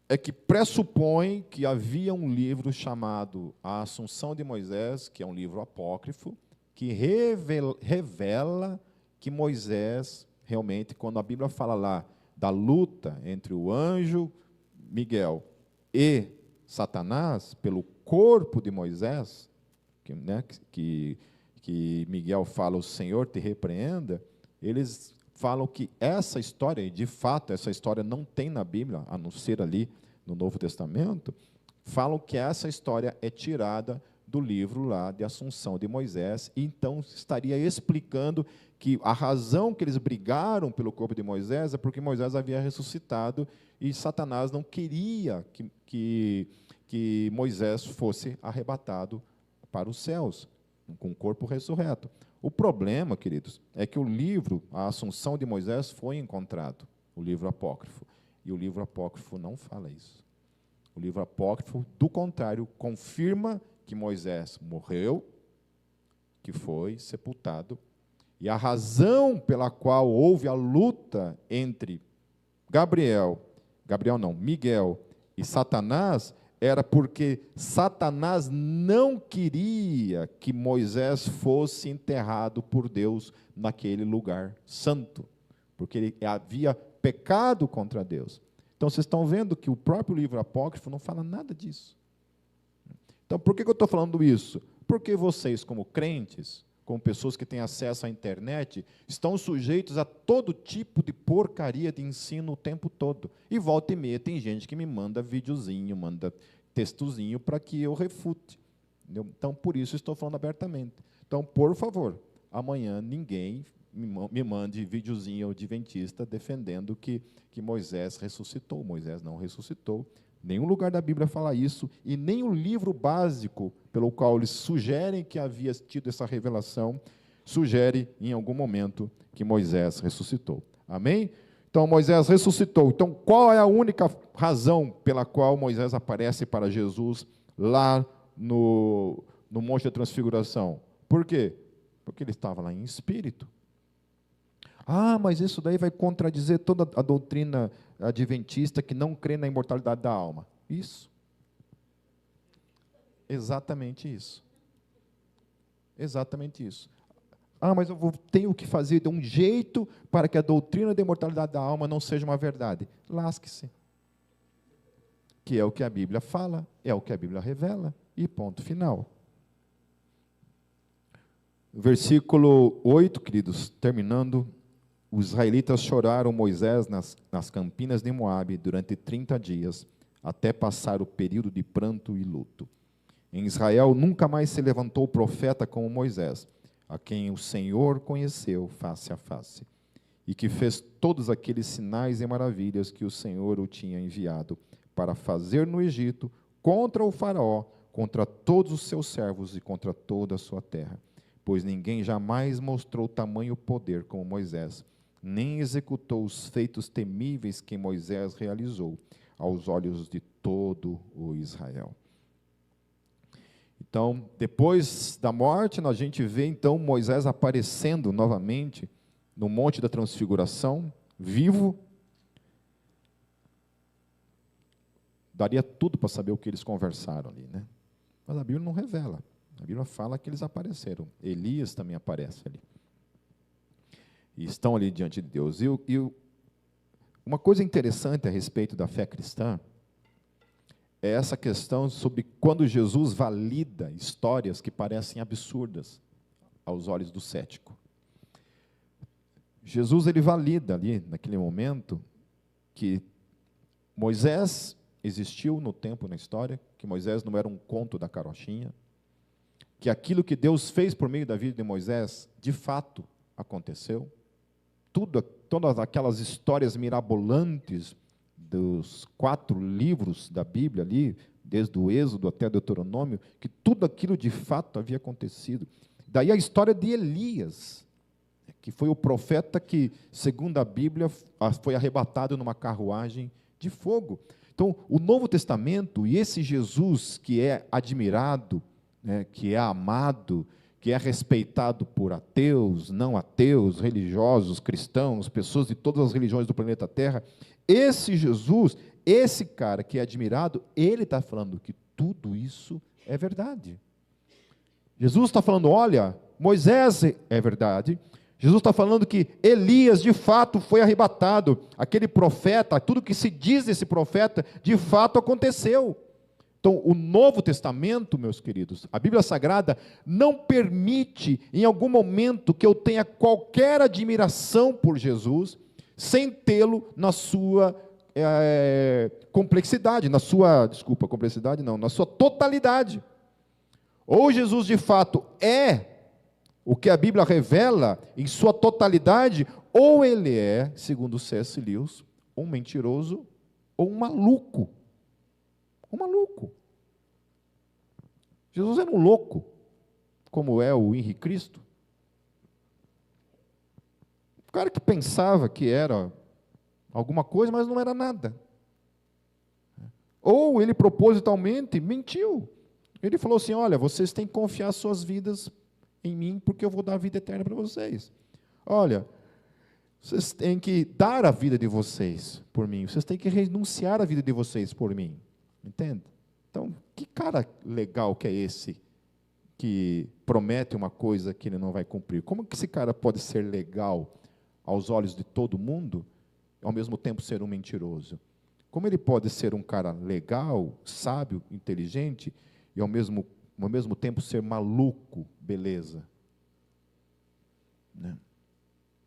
é que pressupõe que havia um livro chamado A Assunção de Moisés, que é um livro apócrifo, que revela que Moisés, realmente, quando a Bíblia fala lá da luta entre o anjo Miguel e Satanás, pelo corpo de Moisés, que Miguel fala, o Senhor te repreenda, eles falam que essa história, e de fato essa história não tem na Bíblia, a não ser ali no Novo Testamento, falam que essa história é tirada do livro lá de Assunção de Moisés, e então estaria explicando que a razão que eles brigaram pelo corpo de Moisés é porque Moisés havia ressuscitado e Satanás não queria que Moisés fosse arrebatado para os céus, com o corpo ressurreto. O problema, queridos, é que o livro, a Assunção de Moisés, foi encontrado, o livro apócrifo. E o livro apócrifo não fala isso. O livro apócrifo, do contrário, confirma que Moisés morreu, que foi sepultado, e a razão pela qual houve a luta entre Miguel e Satanás, era porque Satanás não queria que Moisés fosse enterrado por Deus naquele lugar santo, porque ele havia pecado contra Deus. Então, vocês estão vendo que o próprio livro apócrifo não fala nada disso. Então, por que eu estou falando isso? Porque vocês, como crentes, como pessoas que têm acesso à internet, estão sujeitos a todo tipo de porcaria de ensino o tempo todo. E volta e meia tem gente que me manda videozinho, manda textozinho para que eu refute. Entendeu? Então, por isso estou falando abertamente. Então, por favor, amanhã ninguém me mande videozinho adventista defendendo que Moisés ressuscitou. Moisés não ressuscitou. Nenhum lugar da Bíblia fala isso, e nem o livro básico pelo qual eles sugerem que havia tido essa revelação, sugere em algum momento que Moisés ressuscitou. Amém? Então, Moisés ressuscitou. Então, qual é a única razão pela qual Moisés aparece para Jesus lá no Monte da Transfiguração? Por quê? Porque ele estava lá em espírito. Ah, mas isso daí vai contradizer toda a doutrina adventista que não crê na imortalidade da alma. Isso. Exatamente isso. Exatamente isso. Ah, mas tenho que fazer de um jeito para que a doutrina da imortalidade da alma não seja uma verdade. Lasque-se. Que é o que a Bíblia fala, é o que a Bíblia revela, e ponto final. Versículo 8, queridos, terminando. Os israelitas choraram Moisés nas campinas de Moabe durante 30 dias, até passar o período de pranto e luto. Em Israel nunca mais se levantou profeta como Moisés, a quem o Senhor conheceu face a face, e que fez todos aqueles sinais e maravilhas que o Senhor o tinha enviado para fazer no Egito, contra o faraó, contra todos os seus servos e contra toda a sua terra. Pois ninguém jamais mostrou tamanho poder como Moisés, nem executou os feitos temíveis que Moisés realizou aos olhos de todo o Israel. Então, depois da morte, a gente vê então Moisés aparecendo novamente no Monte da Transfiguração, vivo. Daria tudo para saber o que eles conversaram ali, né? Mas a Bíblia não revela. A Bíblia fala que eles apareceram. Elias também aparece ali. E estão ali diante de Deus. Uma coisa interessante a respeito da fé cristã é essa questão sobre quando Jesus valida histórias que parecem absurdas aos olhos do cético. Jesus, ele valida ali, naquele momento, que Moisés existiu no tempo, na história, que Moisés não era um conto da carochinha, que aquilo que Deus fez por meio da vida de Moisés, de fato, aconteceu. Todas aquelas histórias mirabolantes dos 4 livros da Bíblia ali, desde o Êxodo até o Deuteronômio, que tudo aquilo de fato havia acontecido. Daí a história de Elias, que foi o profeta que, segundo a Bíblia, foi arrebatado numa carruagem de fogo. Então, o Novo Testamento, e esse Jesus que é admirado, né, que é amado, que é respeitado por ateus, não ateus, religiosos, cristãos, pessoas de todas as religiões do planeta Terra, esse Jesus, esse cara que é admirado, ele está falando que tudo isso é verdade. Jesus está falando, olha, Moisés é verdade. Jesus está falando que Elias, de fato, foi arrebatado. Aquele profeta, tudo que se diz desse profeta, de fato aconteceu. Então, o Novo Testamento, meus queridos, a Bíblia Sagrada, não permite, em algum momento, que eu tenha qualquer admiração por Jesus, sem tê-lo na sua complexidade, na sua totalidade. Ou Jesus, de fato, é o que a Bíblia revela em sua totalidade, ou ele é, segundo C.S. Lewis, um mentiroso ou um maluco. Um maluco. Jesus era um louco, como é o Henrique Cristo. O cara que pensava que era alguma coisa, mas não era nada. Ou ele propositalmente mentiu. Ele falou assim, olha, vocês têm que confiar suas vidas em mim, porque eu vou dar a vida eterna para vocês. Olha, vocês têm que dar a vida de vocês por mim, vocês têm que renunciar à vida de vocês por mim. Entende? Então, que cara legal que é esse, que promete uma coisa que ele não vai cumprir? Como que esse cara pode ser legal aos olhos de todo mundo, ao mesmo tempo ser um mentiroso? Como ele pode ser um cara legal, sábio, inteligente, e ao mesmo tempo ser maluco, beleza?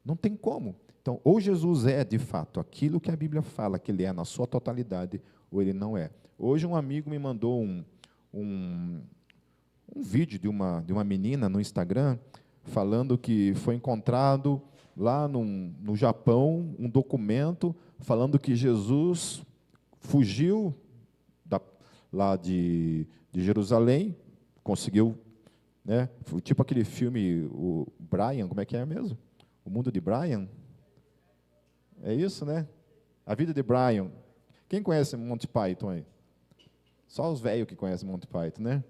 Não tem como. Então, ou Jesus é, de fato, aquilo que a Bíblia fala que ele é na sua totalidade, ou ele não é. Hoje um amigo me mandou um vídeo de uma menina no Instagram, falando que foi encontrado lá no Japão, um documento falando que Jesus fugiu lá de Jerusalém, conseguiu, né, tipo aquele filme, o Brian, como é que é mesmo? O Mundo de Brian? É isso, né? A Vida de Brian. Quem conhece Monty Python aí? Só os velhos que conhecem Monty Python, né?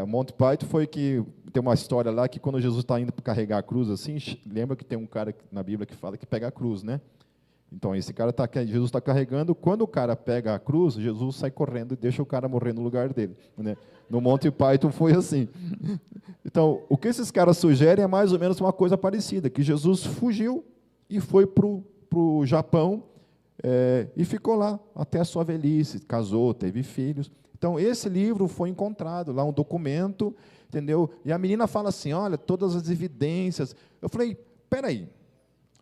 Monty Python foi que tem uma história lá que quando Jesus está indo para carregar a cruz, assim, lembra que tem um cara na Bíblia que fala que pega a cruz, né? Então esse cara Jesus está carregando, quando o cara pega a cruz, Jesus sai correndo e deixa o cara morrer no lugar dele, né? No Monty Python foi assim. Então, o que esses caras sugerem é mais ou menos uma coisa parecida, que Jesus fugiu e foi para o Japão, e ficou lá até a sua velhice, casou, teve filhos. Então, esse livro foi encontrado lá, um documento, entendeu? E a menina fala assim, olha, todas as evidências. Eu falei, peraí.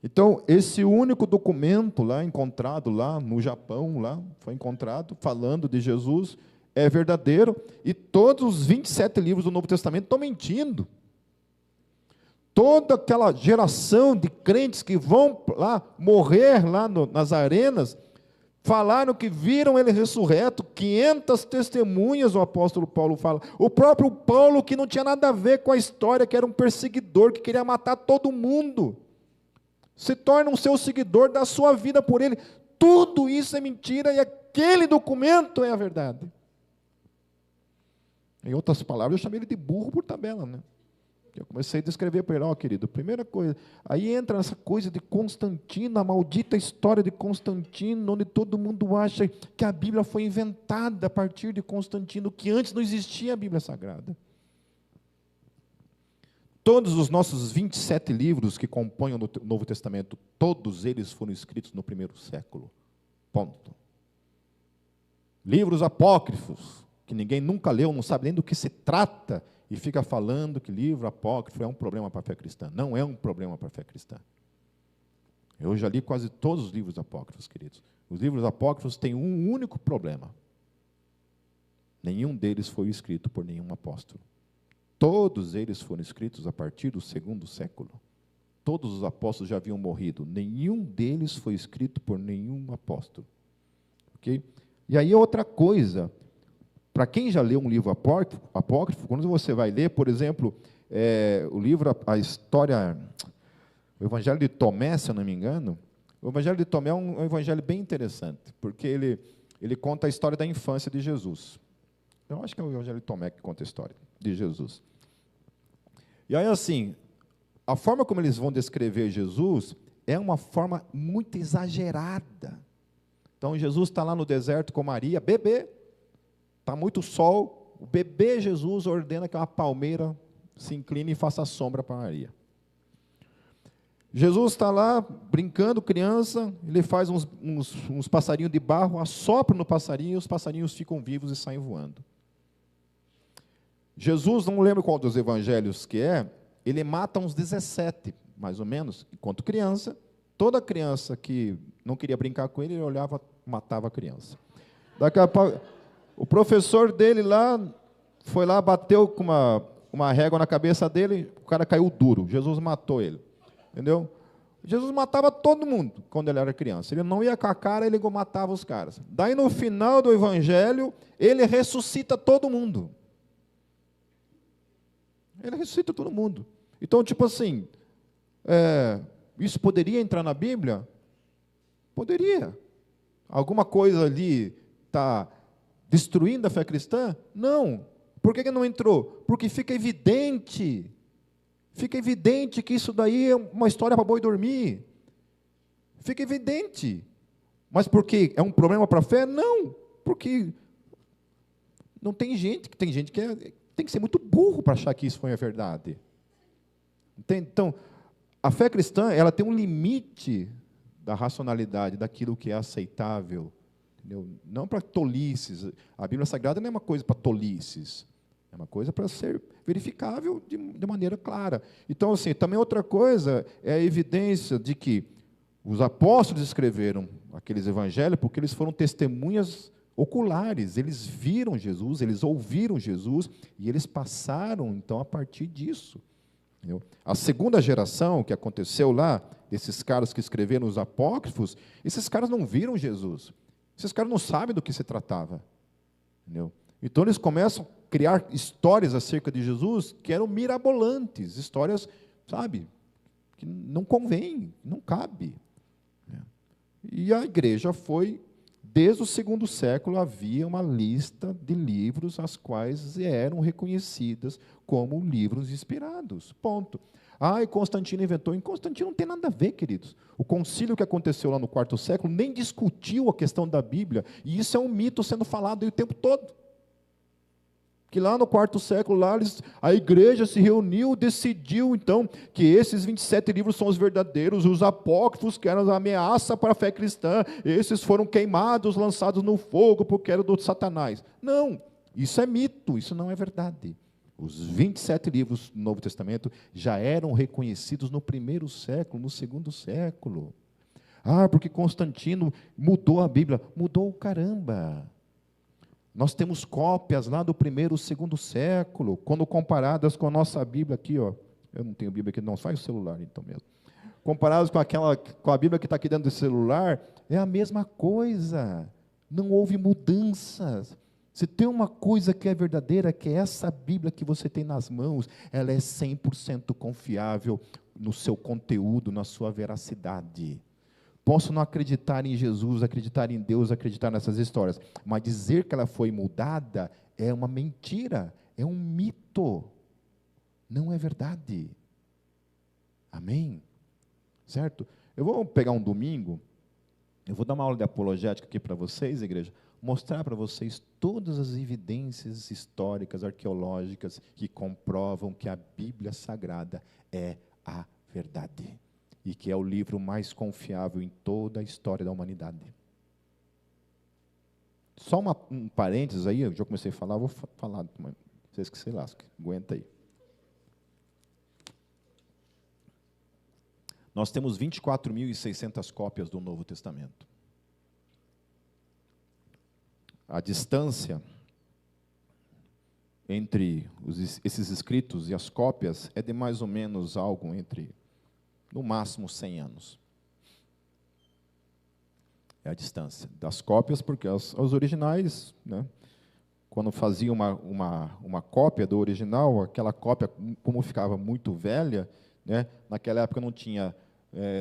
Então, esse único documento lá, encontrado lá no Japão, lá, foi encontrado, falando de Jesus, é verdadeiro, e todos os 27 livros do Novo Testamento estão mentindo. Toda aquela geração de crentes que vão lá morrer lá nas arenas, falaram que viram ele ressurreto, 500 testemunhas o apóstolo Paulo fala. O próprio Paulo, que não tinha nada a ver com a história, que era um perseguidor, que queria matar todo mundo, se torna um seu seguidor, dá sua vida por ele. Tudo isso é mentira e aquele documento é a verdade. Em outras palavras, eu chamei ele de burro por tabela, né? Eu comecei a descrever para ele, querido, primeira coisa, aí entra essa coisa de Constantino, a maldita história de Constantino, onde todo mundo acha que a Bíblia foi inventada a partir de Constantino, que antes não existia a Bíblia Sagrada. Todos os nossos 27 livros que compõem o Novo Testamento, todos eles foram escritos no primeiro século. Ponto. Livros apócrifos, que ninguém nunca leu, não sabe nem do que se trata, e fica falando que livro apócrifo é um problema para a fé cristã. Não é um problema para a fé cristã. Eu já li quase todos os livros apócrifos, queridos. Os livros apócrifos têm um único problema. Nenhum deles foi escrito por nenhum apóstolo. Todos eles foram escritos a partir do segundo século. Todos os apóstolos já haviam morrido. Nenhum deles foi escrito por nenhum apóstolo. Ok? E aí outra coisa, para quem já leu um livro apócrifo, quando você vai ler, por exemplo, o livro, a história, o Evangelho de Tomé, se eu não me engano, o Evangelho de Tomé é um evangelho bem interessante, porque ele conta a história da infância de Jesus. Eu acho que é o Evangelho de Tomé que conta a história de Jesus. E aí, assim, a forma como eles vão descrever Jesus é uma forma muito exagerada. Então, Jesus está lá no deserto com Maria, bebê, está muito sol, o bebê Jesus ordena que uma palmeira se incline e faça sombra para Maria. Jesus está lá, brincando, criança, ele faz uns passarinhos de barro, assopra no passarinho, e os passarinhos ficam vivos e saem voando. Jesus, não lembro qual dos evangelhos que é, ele mata uns 17, mais ou menos, enquanto criança. Toda criança que não queria brincar com ele, ele olhava, matava a criança. Daqui a pouco, o professor dele lá, foi lá, bateu com uma régua na cabeça dele, o cara caiu duro, Jesus matou ele. Entendeu? Jesus matava todo mundo quando ele era criança. Ele não ia com a cara, ele matava os caras. Daí, no final do evangelho, ele ressuscita todo mundo. Ele ressuscita todo mundo. Então, tipo assim, isso poderia entrar na Bíblia? Poderia. Alguma coisa ali está destruindo a fé cristã? Não. Por que não entrou? Porque fica evidente que isso daí é uma história para boi dormir. Fica evidente. Mas por quê? É um problema para a fé? Não. Porque não tem gente que tem que ser muito burro para achar que isso foi a verdade. Então, a fé cristã, ela tem um limite da racionalidade, daquilo que é aceitável. Entendeu? Não para tolices. A Bíblia Sagrada não é uma coisa para tolices. É uma coisa para ser verificável de maneira clara. Então, assim, também outra coisa é a evidência de que os apóstolos escreveram aqueles evangelhos porque eles foram testemunhas oculares. Eles viram Jesus, eles ouviram Jesus e eles passaram, então, a partir disso. Entendeu? A segunda geração que aconteceu lá, desses caras que escreveram os apócrifos, esses caras não viram Jesus. Esses caras não sabem do que se tratava. Entendeu? Então, eles começam a criar histórias acerca de Jesus que eram mirabolantes, histórias, sabe, que não convém, não cabe. E a igreja foi, desde o segundo século, havia uma lista de livros as quais eram reconhecidas como livros inspirados, ponto. E Constantino inventou. Em Constantino não tem nada a ver, queridos. O concílio que aconteceu lá no quarto século nem discutiu a questão da Bíblia, e isso é um mito sendo falado aí o tempo todo. Que lá no quarto século, a igreja se reuniu, decidiu, então, que esses 27 livros são os verdadeiros, os apócrifos, que eram a ameaça para a fé cristã, esses foram queimados, lançados no fogo, porque eram do Satanás. Não, isso é mito, isso não é verdade. Os 27 livros do Novo Testamento já eram reconhecidos no primeiro século, no segundo século. Porque Constantino mudou a Bíblia. Mudou o caramba. Nós temos cópias lá do primeiro, segundo século, quando comparadas com a nossa Bíblia aqui, ó. Eu não tenho Bíblia aqui, não, faz o celular então mesmo. Comparadas com a Bíblia que está aqui dentro do celular, é a mesma coisa. Não houve mudanças. Se tem uma coisa que é verdadeira, que é essa Bíblia que você tem nas mãos, ela é 100% confiável no seu conteúdo, na sua veracidade. Posso não acreditar em Jesus, acreditar em Deus, acreditar nessas histórias, mas dizer que ela foi mudada é uma mentira, é um mito, não é verdade. Amém? Certo? Eu vou pegar um domingo, eu vou dar uma aula de apologética aqui para vocês, igreja, mostrar para vocês todas as evidências históricas, arqueológicas, que comprovam que a Bíblia Sagrada é a verdade. E que é o livro mais confiável em toda a história da humanidade. Só um parênteses aí, eu já comecei a falar, vou falar, vocês que se lascam, aguenta aí. Nós temos 24.600 cópias do Novo Testamento. A distância entre esses escritos e as cópias é de mais ou menos algo entre, no máximo, 100 anos. É a distância das cópias, porque os originais, né, quando fazia uma cópia do original, aquela cópia, como ficava muito velha, né, naquela época não tinha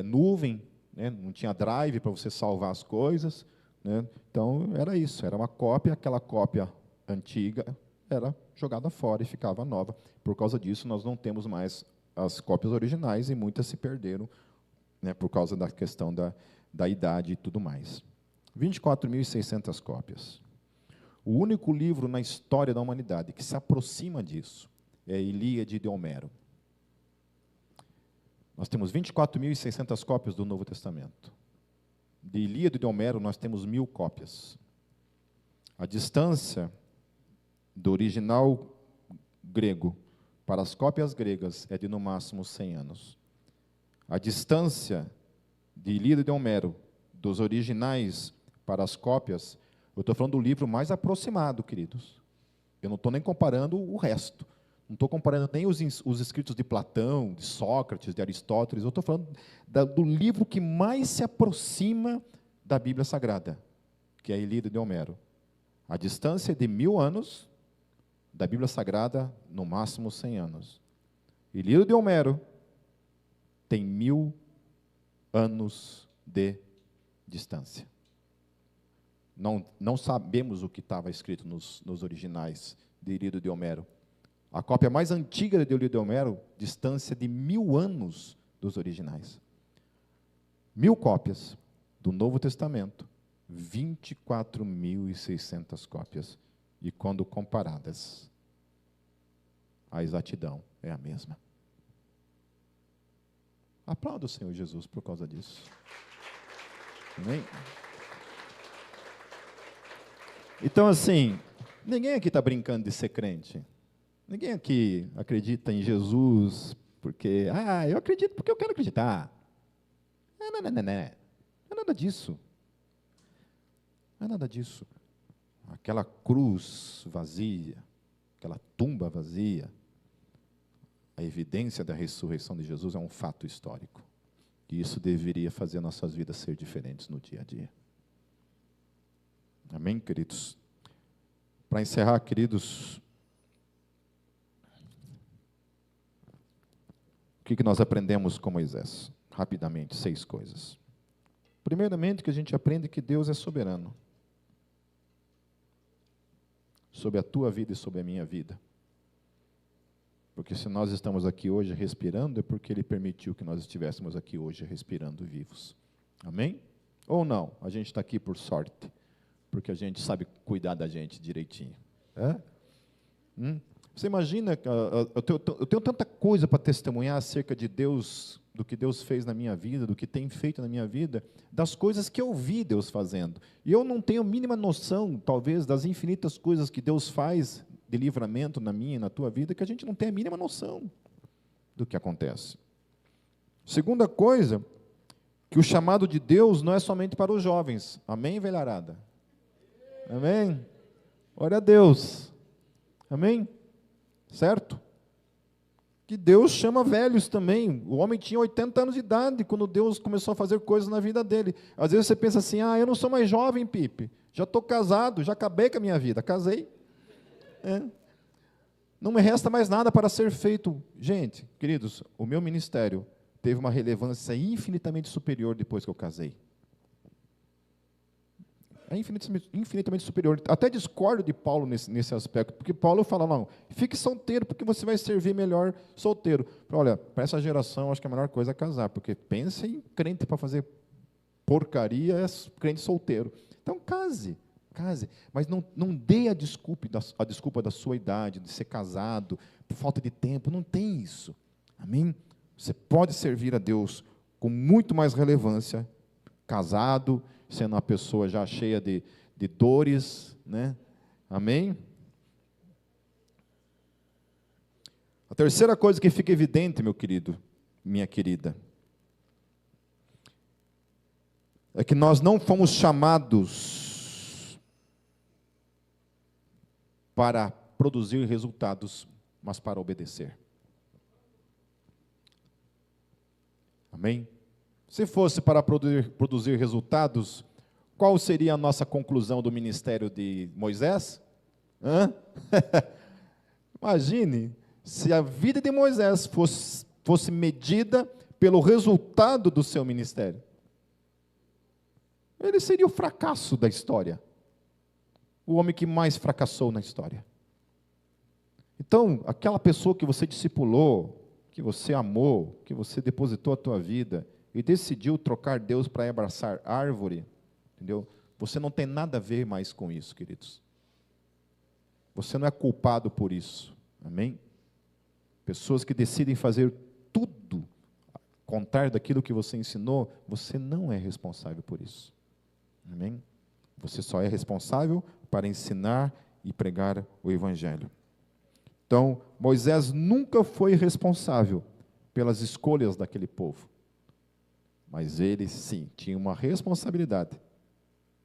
nuvem, né, não tinha drive para você salvar as coisas, né, então era isso, era uma cópia, aquela cópia antiga era jogada fora e ficava nova. Por causa disso, nós não temos mais as cópias originais e muitas se perderam, né, por causa da questão da idade e tudo mais. 24.600 cópias. O único livro na história da humanidade que se aproxima disso é a Ilíade de Homero. Nós temos 24.600 cópias do Novo Testamento. De Ilíade de Homero, nós temos 1.000 cópias. A distância do original grego para as cópias gregas é de, no máximo, 100 anos. A distância de Ilíade de Homero, dos originais para as cópias, eu estou falando do livro mais aproximado, queridos. Eu não estou nem comparando o resto. Não estou comparando nem os escritos de Platão, de Sócrates, de Aristóteles. Eu estou falando do livro que mais se aproxima da Bíblia Sagrada, que é a Ilíada de Homero. A distância é de 1.000 anos, da Bíblia Sagrada, no máximo 100 anos. Ilíada de Homero tem 1.000 anos de distância. Não sabemos o que estava escrito nos originais de Ilíada de Homero. A cópia mais antiga de Ilíada de Homero, distância de 1.000 anos dos originais. 1.000 cópias do Novo Testamento, 24.600 cópias. E quando comparadas, a exatidão é a mesma. Aplauda o Senhor Jesus por causa disso. Amém? Então, assim, ninguém aqui está brincando de ser crente. Ninguém aqui acredita em Jesus porque, eu acredito porque eu quero acreditar. Não é nada disso. Não é nada disso. Aquela cruz vazia, aquela tumba vazia, a evidência da ressurreição de Jesus é um fato histórico. E isso deveria fazer nossas vidas ser diferentes no dia a dia. Amém, queridos? Para encerrar, queridos, o que nós aprendemos com Moisés? Rapidamente, 6 coisas. Primeiramente, que a gente aprende que Deus é soberano sobre a tua vida e sobre a minha vida. Porque se nós estamos aqui hoje respirando, é porque Ele permitiu que nós estivéssemos aqui hoje respirando vivos. Amém? Ou não? A gente está aqui por sorte, porque a gente sabe cuidar da gente direitinho. Você imagina, eu tenho tanta coisa para testemunhar acerca de Deus, do que Deus fez na minha vida, do que tem feito na minha vida, das coisas que eu vi Deus fazendo. E eu não tenho a mínima noção, talvez, das infinitas coisas que Deus faz de livramento na minha e na tua vida, que a gente não tem a mínima noção do que acontece. Segunda coisa, que o chamado de Deus não é somente para os jovens. Amém, velharada? Amém? Glória a Deus. Amém? Certo? Que Deus chama velhos também. O homem tinha 80 anos de idade quando Deus começou a fazer coisas na vida dele. Às vezes você pensa assim, eu não sou mais jovem, Pipe. Já estou casado, já acabei com a minha vida. Casei. Não me resta mais nada para ser feito. Gente, queridos, o meu ministério teve uma relevância infinitamente superior depois que eu casei. É infinitamente superior. Até discordo de Paulo nesse aspecto, porque Paulo fala, não, fique solteiro, porque você vai servir melhor solteiro. Olha, para essa geração, acho que a melhor coisa é casar, porque pensa em crente para fazer porcaria, é crente solteiro. Então, case, mas não dê a desculpa da sua idade, de ser casado, por falta de tempo, não tem isso. Amém? Você pode servir a Deus com muito mais relevância, casado, sendo uma pessoa já cheia de dores, né? Amém? A terceira coisa que fica evidente, meu querido, minha querida, é que nós não fomos chamados para produzir resultados, mas para obedecer. Amém? Se fosse para produzir resultados, qual seria a nossa conclusão do ministério de Moisés? Imagine, se a vida de Moisés fosse medida pelo resultado do seu ministério. Ele seria o fracasso da história. O homem que mais fracassou na história. Então, aquela pessoa que você discipulou, que você amou, que você depositou a tua vida, e decidiu trocar Deus para abraçar árvore, entendeu? Você não tem nada a ver mais com isso, queridos. Você não é culpado por isso. Amém? Pessoas que decidem fazer tudo contrário daquilo que você ensinou, você não é responsável por isso. Amém? Você só é responsável para ensinar e pregar o Evangelho. Então, Moisés nunca foi responsável pelas escolhas daquele povo. Mas ele, sim, tinha uma responsabilidade: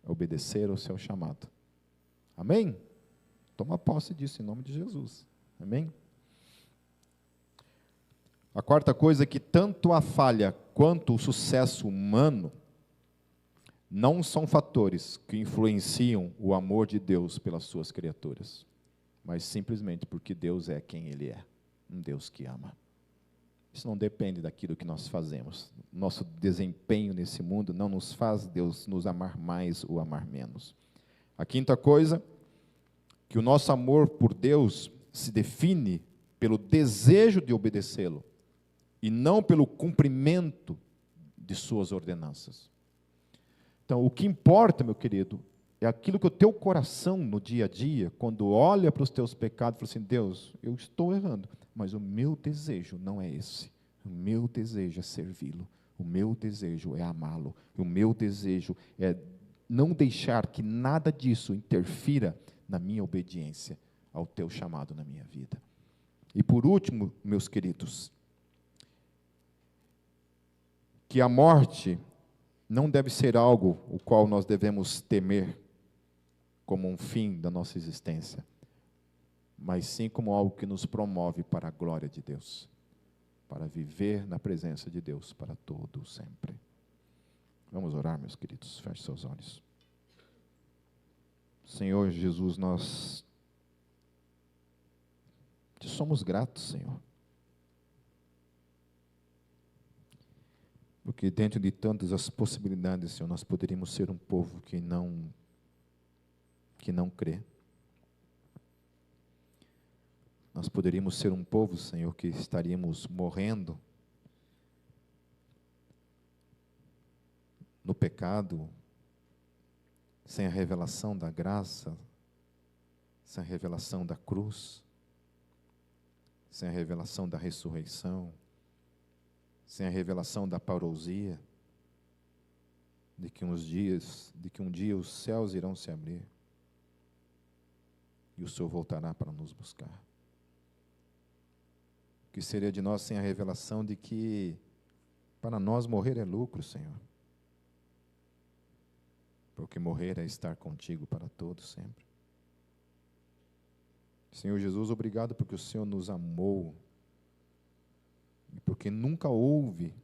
obedecer ao seu chamado. Amém? Toma posse disso em nome de Jesus. Amém? A quarta coisa é que tanto a falha quanto o sucesso humano não são fatores que influenciam o amor de Deus pelas suas criaturas, mas simplesmente porque Deus é quem Ele é, um Deus que ama. Isso não depende daquilo que nós fazemos. Nosso desempenho nesse mundo não nos faz Deus nos amar mais ou amar menos. A quinta coisa, que o nosso amor por Deus se define pelo desejo de obedecê-lo e não pelo cumprimento de suas ordenanças. Então, o que importa, meu querido, é aquilo que o teu coração no dia a dia, quando olha para os teus pecados, fala assim: Deus, eu estou errando, mas o meu desejo não é esse. O meu desejo é servi-lo. O meu desejo é amá-lo. O meu desejo é não deixar que nada disso interfira na minha obediência ao teu chamado na minha vida. E por último, meus queridos, que a morte não deve ser algo o qual nós devemos temer como um fim da nossa existência, mas sim como algo que nos promove para a glória de Deus, para viver na presença de Deus para todo sempre. Vamos orar, meus queridos, feche seus olhos. Senhor Jesus, nós te somos gratos, Senhor, porque dentro de tantas as possibilidades, Senhor, nós poderíamos ser um povo que não crê. Nós poderíamos ser um povo, Senhor, que estaríamos morrendo no pecado, sem a revelação da graça, sem a revelação da cruz, sem a revelação da ressurreição, sem a revelação da parousia, de que um dia os céus irão se abrir e o Senhor voltará para nos buscar. O que seria de nós sem a revelação de que para nós morrer é lucro, Senhor? Porque morrer é estar contigo para todos sempre. Senhor Jesus, obrigado porque o Senhor nos amou e porque nunca houve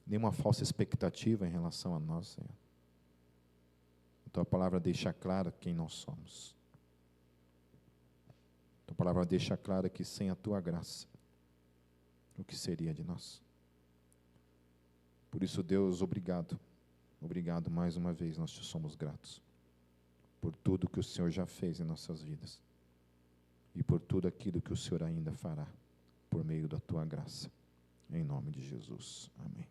nenhuma falsa expectativa em relação a nós, Senhor. A tua palavra deixa clara quem nós somos. A tua palavra deixa clara que sem a tua graça, o que seria de nós? Por isso, Deus, obrigado. Obrigado mais uma vez, nós te somos gratos por tudo que o Senhor já fez em nossas vidas e por tudo aquilo que o Senhor ainda fará por meio da tua graça. Em nome de Jesus. Amém.